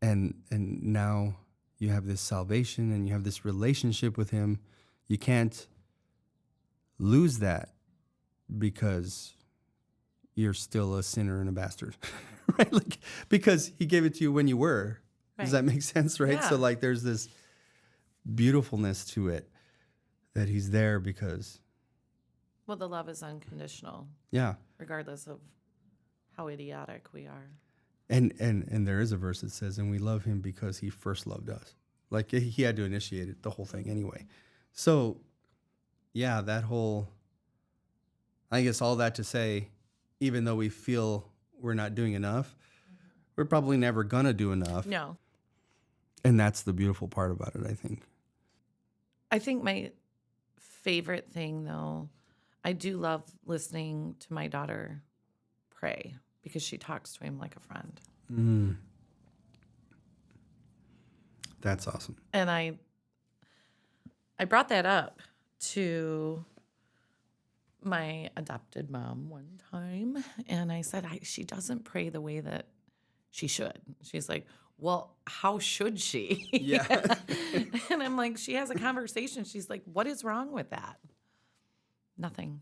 and now you have this salvation and you have this relationship with him, you can't lose that because you're still a sinner and a bastard, right? Like, because he gave it to you when you were. Does Right. that make sense, right? Yeah. So like, there's this beautifulness to it that he's there because, Well, the love is unconditional, yeah. regardless of how idiotic we are. And there is a verse that says, and we love him because he first loved us. Like, he had to initiate it, the whole thing anyway. So, yeah, I guess all that to say, even though we feel we're not doing enough, we're probably never gonna do enough. No. And that's the beautiful part about it, I think. I think my favorite thing, though, I do love listening to my daughter pray because she talks to him like a friend. That's awesome. And I brought that up to my adopted mom one time, and I said, she doesn't pray the way that she should. She's like, well, how should she? Yeah. And I'm like, she has a conversation. She's like, what is wrong with that? Nothing.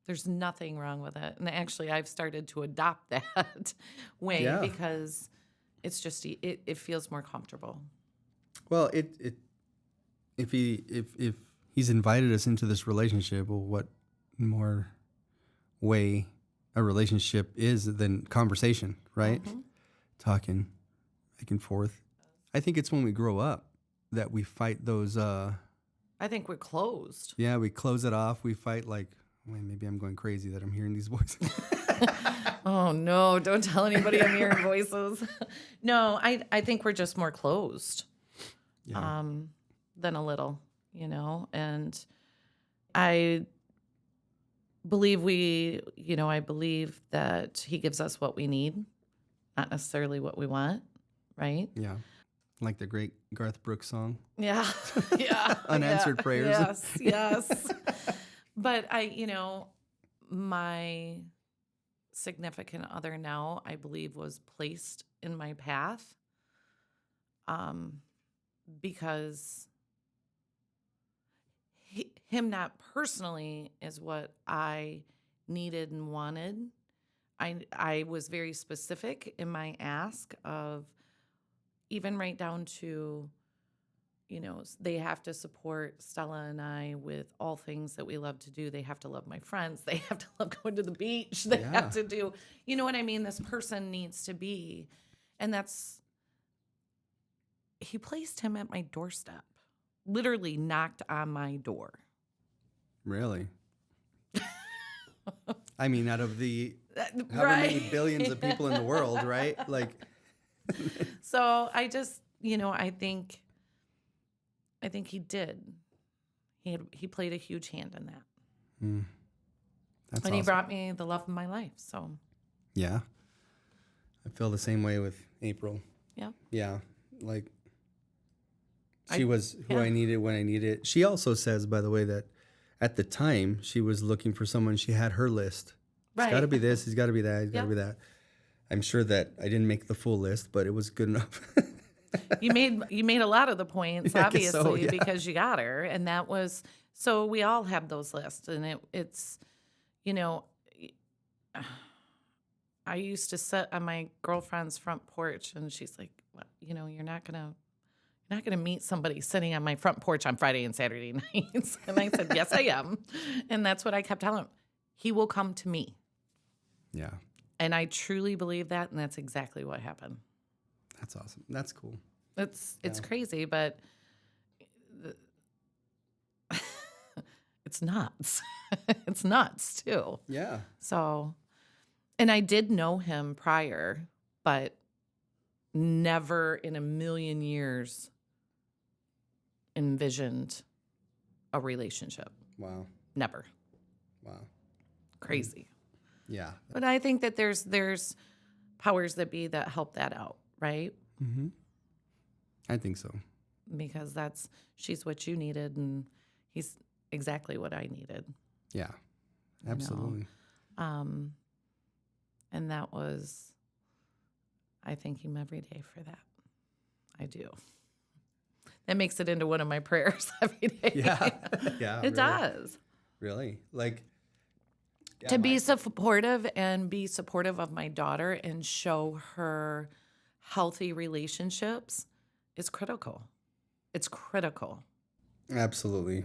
There's nothing wrong with it. And actually, I've started to adopt that way Yeah. because it's just, it feels more comfortable. Well, if he's invited us into this relationship, well, what more way a relationship is than conversation, right? Talking back and forth. I think it's when we grow up that we fight those. I think we're closed. Yeah, we close it off. We fight like, wait, maybe I'm going crazy that I'm hearing these voices. Oh no! Don't tell anybody I'm hearing voices. No, I think we're just more closed. Yeah. Than a little, and I believe I believe that he gives us what we need, not necessarily what we want, right? Yeah. Like the great Garth Brooks song. Yeah. Yeah. Unanswered prayers. Yes. But my significant other now, I believe, was placed in my path because him not personally is what I needed and wanted. I was very specific in my ask of even right down to, they have to support Stella and I with all things that we love to do. They have to love my friends. They have to love going to the beach. They have to do, you know what I mean? This person needs to be. And he placed him at my doorstep, literally knocked on my door. Really? I mean, out of the however Right. many billions of people in the world, right? Like, So I just, I think he did. He played a huge hand in that. that's And he awesome. brought me the love of my life. So, Yeah. I feel the same way with April. yeah. Yeah. Like, she was who I needed when I needed it. She also says, by the way, that at the time she was looking for someone, she had her list. Right. It's got to be this, he's got to be that, he's got to Yeah. be that. I'm sure that I didn't make the full list, but it was good enough. You made a lot of the points, Yeah, I guess so, obviously, yeah. because you got her. And that was, so we all have those lists. And it's, I used to sit on my girlfriend's front porch and she's like, well, you're not going to meet somebody sitting on my front porch on Friday and Saturday nights. And I said, yes, I am. And that's what I kept telling him. He will come to me. Yeah. And I truly believe that. And that's exactly what happened. That's awesome. That's cool. It's crazy, but it's nuts. It's nuts too. Yeah. So, and I did know him prior, but never in a million years envisioned a relationship. Wow. Never. Wow. Crazy. Yeah. But I think that there's powers that be that help that out, right? Mm-hmm. I think so. Because she's what you needed and he's exactly what I needed. Yeah. Absolutely. And that was, I thank him every day for that. I do. That makes it into one of my prayers every day. Yeah. Yeah. It does. Really? Like, yeah, To be supportive and be supportive of my daughter and show her healthy relationships is critical. It's critical. Absolutely.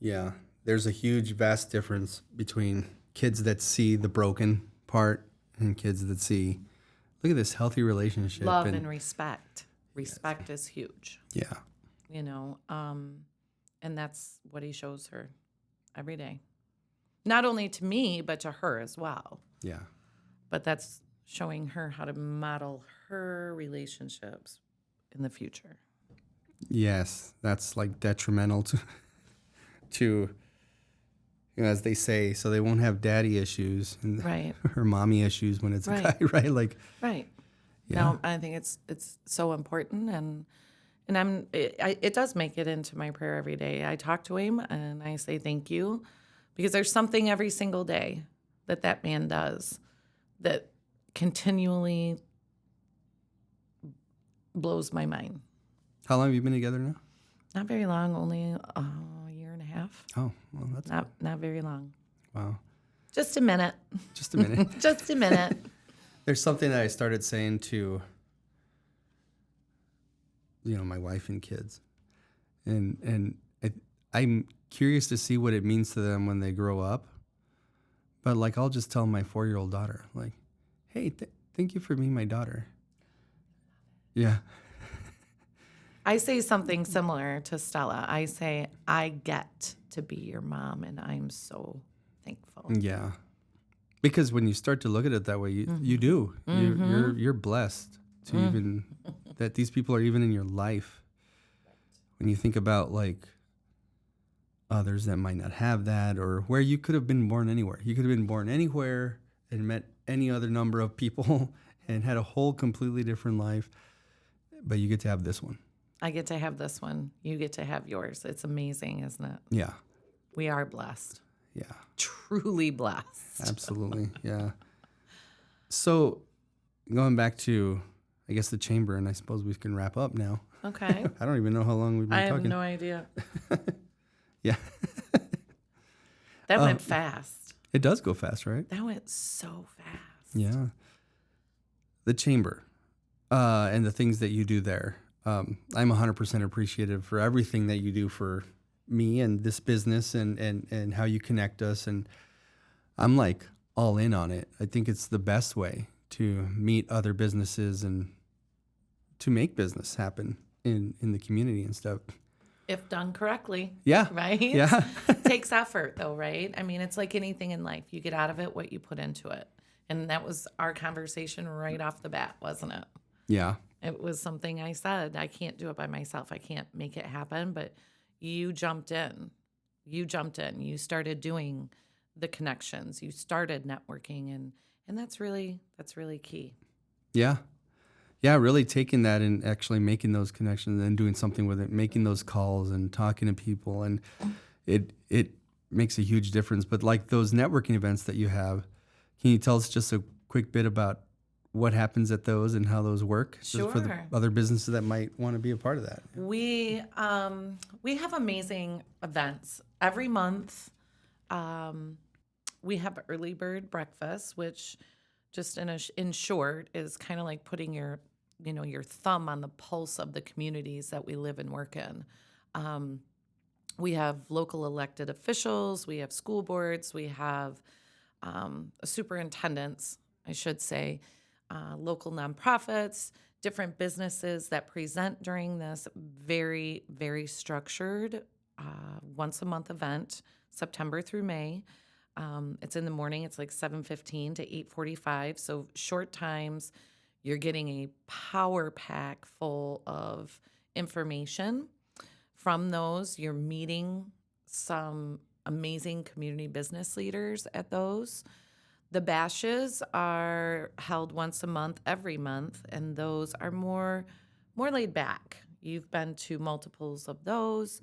Yeah. There's a huge, vast difference between kids that see the broken part and kids that see, look at this healthy relationship. Love and respect. Respect is huge, Yeah. and that's what he shows her every day. Not only to me, but to her as well. Yeah. But that's showing her how to model her relationships in the future. Yes. That's like detrimental to as they say, so they won't have daddy issues and Right. or mommy issues when it's a Right. guy, right? Like, Right. yeah. No, I think it's so important, and And it does make it into my prayer every day. I talk to him and I say thank you, because there's something every single day that man does that continually blows my mind. How long have you been together now? Not very long, only a year and a half. Oh, well, that's Not very long. wow. Just a minute. Just a minute. Just a minute. There's something that I started saying to, my wife and kids, and I'm curious to see what it means to them when they grow up. But like, I'll just tell my 4-year-old daughter, like, "Hey, thank you for being my daughter." Yeah. I say something similar to Stella. I say, I get to be your mom, and I'm so thankful. Yeah. Because when you start to look at it that way, you do. You're blessed to even that these people are even in your life. When you think about like others that might not have that, or where you could have been born anywhere. You could have been born anywhere and met any other number of people and had a whole completely different life, but you get to have this one. I get to have this one. You get to have yours. It's amazing, isn't it? Yeah. We are blessed. Yeah. Truly blessed. Absolutely. Yeah. So going back to, I guess, the chamber, and I suppose we can wrap up now. Okay. I don't even know how long we've been I talking. have no idea. Yeah. That went fast. It does go fast, right? That went so fast. Yeah. The chamber and the things that you do there. I'm 100% appreciative for everything that you do for me and this business and how you connect us. And I'm like all in on it. I think it's the best way to meet other businesses and to make business happen in the community and stuff. If done correctly. Yeah. Right? Yeah. Takes effort though, right? I mean, it's like anything in life. You get out of it what you put into it. And that was our conversation right off the bat, wasn't it? Yeah. It was something I said, I can't do it by myself. I can't make it happen. But you jumped in. You jumped in. You started doing the connections. You started networking, and that's really key. Yeah. Yeah, really taking that and actually making those connections and doing something with it, making those calls and talking to people, and it makes a huge difference. But like those networking events that you have, can you tell us just a quick bit about what happens at those and how those work? Sure. Just for the other businesses that might want to be a part of that. We have amazing events every month. We have early bird breakfast, which just in short is kind of like putting your thumb on the pulse of the communities that we live and work in. We have local elected officials, we have school boards, we have superintendents, I should say, local nonprofits, different businesses that present during this very, very structured once a month event, September through May. It's in the morning. It's like 7:15 to 8:45. So short times. You're getting a power pack full of information from those. You're meeting some amazing community business leaders at those. The bashes are held once a month, every month, and those are more laid back. You've been to multiples of those.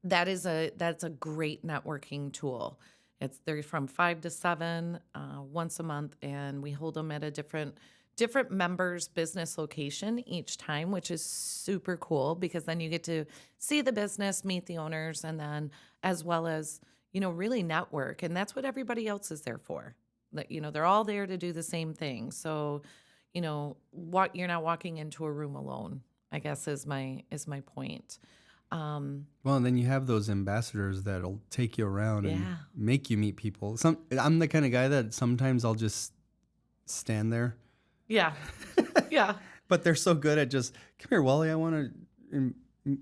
That's a great networking tool. They're from 5 to 7 once a month, and we hold them at a different members' business location each time, which is super cool because then you get to see the business, meet the owners, and then as well as really network. And that's what everybody else is there for. They're all there to do the same thing. So, you're not walking into a room alone, I guess is my point. Well, and then you have those ambassadors that'll take you around and Yeah. make you meet people. I'm the kind of guy that sometimes I'll just stand there. Yeah. Yeah. But they're so good at just, come here, Wally, I want to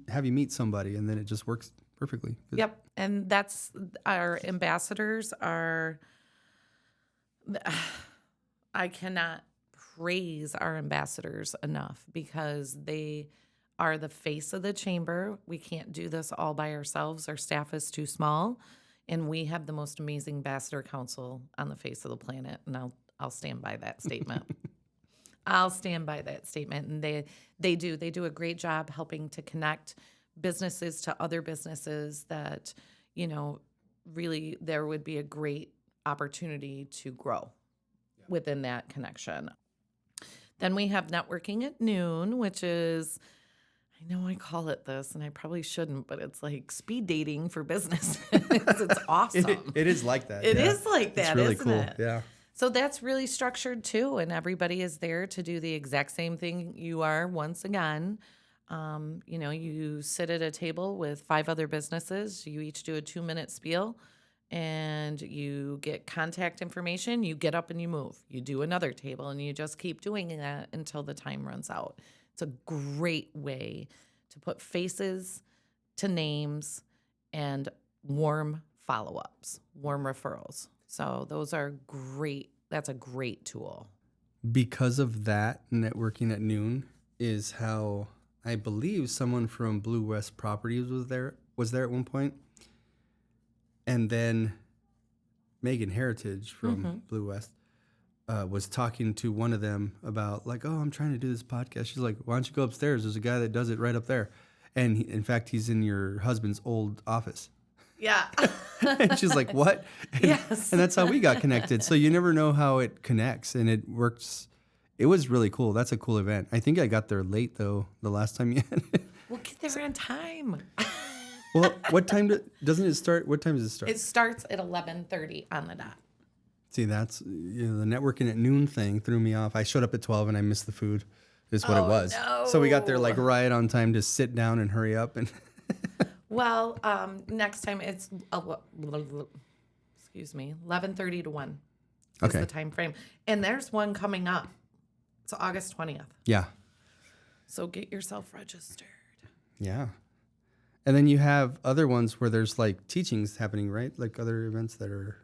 have you meet somebody. And then it just works perfectly. Yep. And that's our ambassadors are, I cannot praise our ambassadors enough because they are the face of the chamber. We can't do this all by ourselves. Our staff is too small. And we have the most amazing ambassador council on the face of the planet. And I'll stand by that statement. I'll stand by that statement. And they do a great job helping to connect businesses to other businesses that, really there would be a great opportunity to grow within that connection. Then we have networking at noon, which is, I know I call it this, and I probably shouldn't, but it's like speed dating for business. It's awesome. It is like that. It is like that, it's really isn't cool. it? Yeah. So that's really structured too, and everybody is there to do the exact same thing you are once again. You sit at a table with 5 other businesses. You each do a 2-minute spiel, and you get contact information. You get up and you move. You do another table, and you just keep doing that until the time runs out. It's a great way to put faces to names and warm follow-ups, warm referrals. So those are great. That's a great tool. Because of that, networking at noon is how I believe someone from Blue West Properties was there at one point. And then Megan Heritage from Blue West was talking to one of them about like, oh, I'm trying to do this podcast. She's like, why don't you go upstairs? There's a guy that does it right up there. And in fact, he's in your husband's old office. Yeah. And she's like, what? And, Yes. and that's how we got connected. So you never know how it connects, and it works. It was really cool. That's a cool event. I think I got there late, though, the last time you had it. We'll get there on time. Well, what time doesn't it start? What time does it start? It starts at 11:30 on the dot. See, that's the networking at noon thing threw me off. I showed up at 12 and I missed the food. Is what it was. No. So we got there like right on time to sit down and hurry up. And Well, next time it's 11:30 to 1 is Okay. the time frame. And there's one coming up. It's August 20th. yeah, So get yourself registered. yeah. And then you have other ones where there's like teachings happening, right? Like other events that are.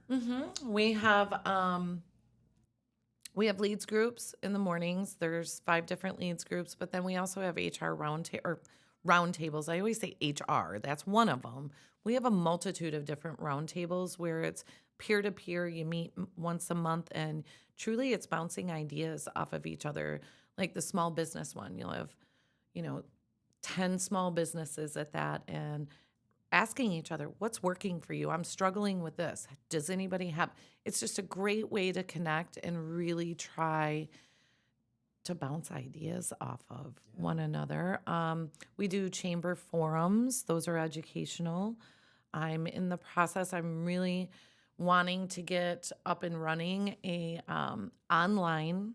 We have leads groups in the mornings. There's 5 different leads groups, but then we also have HR roundtables. I always say HR. That's one of them. We have a multitude of different roundtables where it's peer-to-peer. You meet once a month, and truly it's bouncing ideas off of each other. Like the small business one, you'll have, 10 small businesses at that, and asking each other, what's working for you? I'm struggling with this. Does anybody have? It's just a great way to connect and really try to bounce ideas off of one another. We do chamber forums. Those are educational. I'm in the process. I'm really wanting to get up and running a online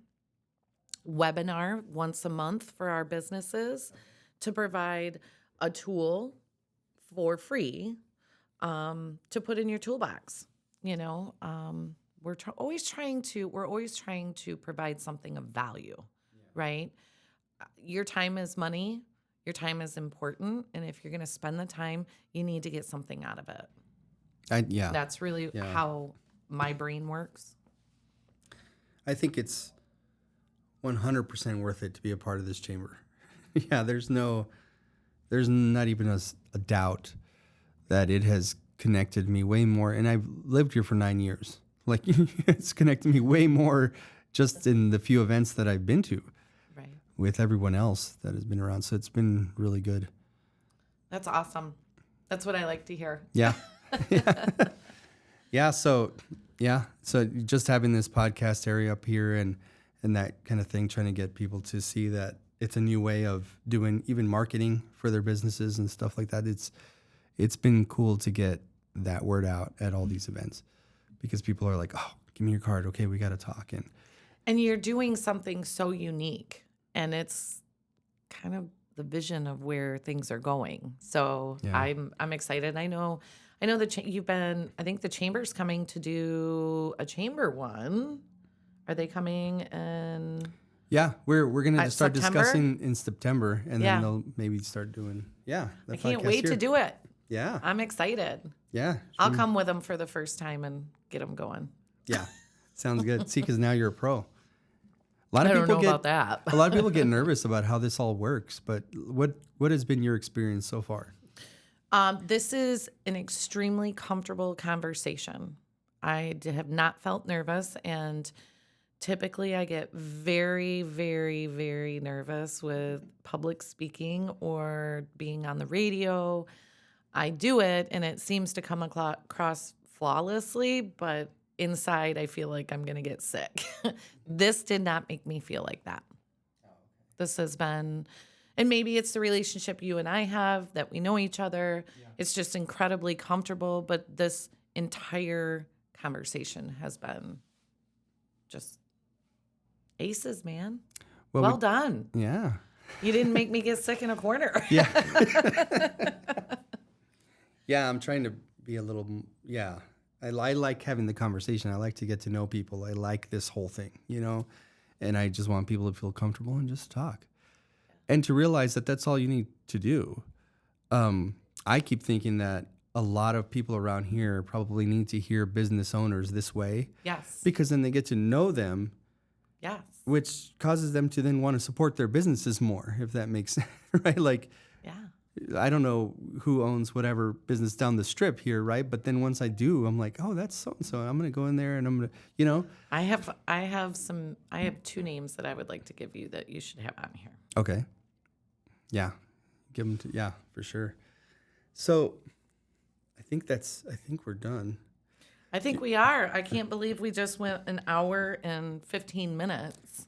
webinar once a month for our businesses to provide a tool for free to put in your toolbox. We're always trying to provide something of value, right? Your time is money. Your time is important, and if you're going to spend the time, you need to get something out of it. That's really how my brain works. I think it's 100% worth it to be a part of this chamber. Yeah, there's not even a doubt that it has connected me way more. And I've lived here for 9 years. Like, it's connected me way more just in the few events that I've been to with everyone else that has been around. So it's been really good. That's awesome. That's what I like to hear. Yeah. Yeah. So just having this podcast area up here and that kind of thing, trying to get people to see that it's a new way of doing even marketing for their businesses and stuff like that. It's been cool to get that word out at all these events because people are like, oh, give me your card. Okay, we got to talk. And you're doing something so unique, and it's kind of the vision of where things are going. So I'm excited. I know that I think the chamber's coming to do a chamber one. Are they coming in? Yeah, we're going to start September? discussing in September, and then they'll maybe start doing, I can't wait to do it. Yeah. I'm excited. Yeah. I'll come with them for the first time and get them going. Yeah. Sounds good. See, because now you're a pro. I don't know about that. A lot of people get nervous about how this all works, but what has been your experience so far? This is an extremely comfortable conversation. I have not felt nervous, and Typically, I get very, very, very nervous with public speaking or being on the radio. I do it and it seems to come across flawlessly, but inside I feel like I'm going to get sick. This did not make me feel like that. This has been, and maybe it's the relationship you and I have that we know each other. It's just incredibly comfortable, but this entire conversation has been just aces, man. Well done. Yeah. You didn't make me get sick in a corner. Yeah. Yeah, I'm trying to be a little, yeah. I like having the conversation. I like to get to know people. I like this whole thing, you know, and I just want people to feel comfortable and just talk and to realize that that's all you need to do. I keep thinking that a lot of people around here probably need to hear business owners this way. Yes. Because then they get to know them. Yes. Which causes them to then want to support their businesses more, if that makes sense, right? Like, yeah. I don't know who owns whatever business down the strip here, right? But then once I do, I'm like, oh, that's so and so. I'm gonna go in there and I'm gonna, you know. I have 2 names that I would like to give you that you should have on here. Okay. Yeah, give them to, yeah, for sure. So, I think we're done. I think we are. I can't believe we just went an hour and 15 minutes.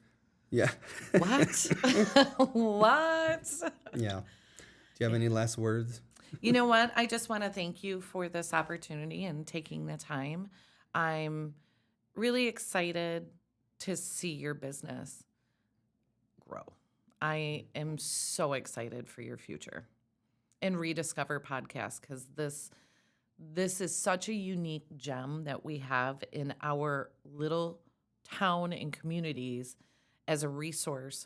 Yeah. What? What? Yeah. Do you have any last words? You know what? I just want to thank you for this opportunity and taking the time. I'm really excited to see your business grow. I am so excited for your future and Rediscover Podcast, because this is such a unique gem that we have in our little town and communities as a resource.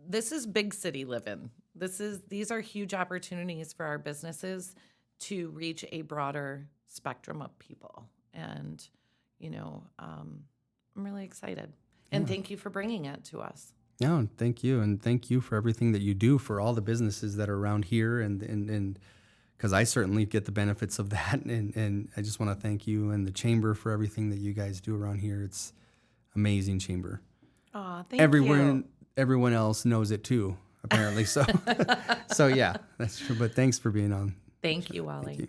This is big city living. These are huge opportunities for our businesses to reach a broader spectrum of people. And, you know, I'm really excited. And thank you for bringing it to us. No, thank you. And thank you for everything that you do for all the businesses that are around here. And because I certainly get the benefits of that. And I just want to thank you and the chamber for everything that you guys do around here. It's amazing chamber. Oh, thank you. Everyone else knows it too, apparently. So, so yeah, that's true. But thanks for being on. Thank you, Wally. Thank you.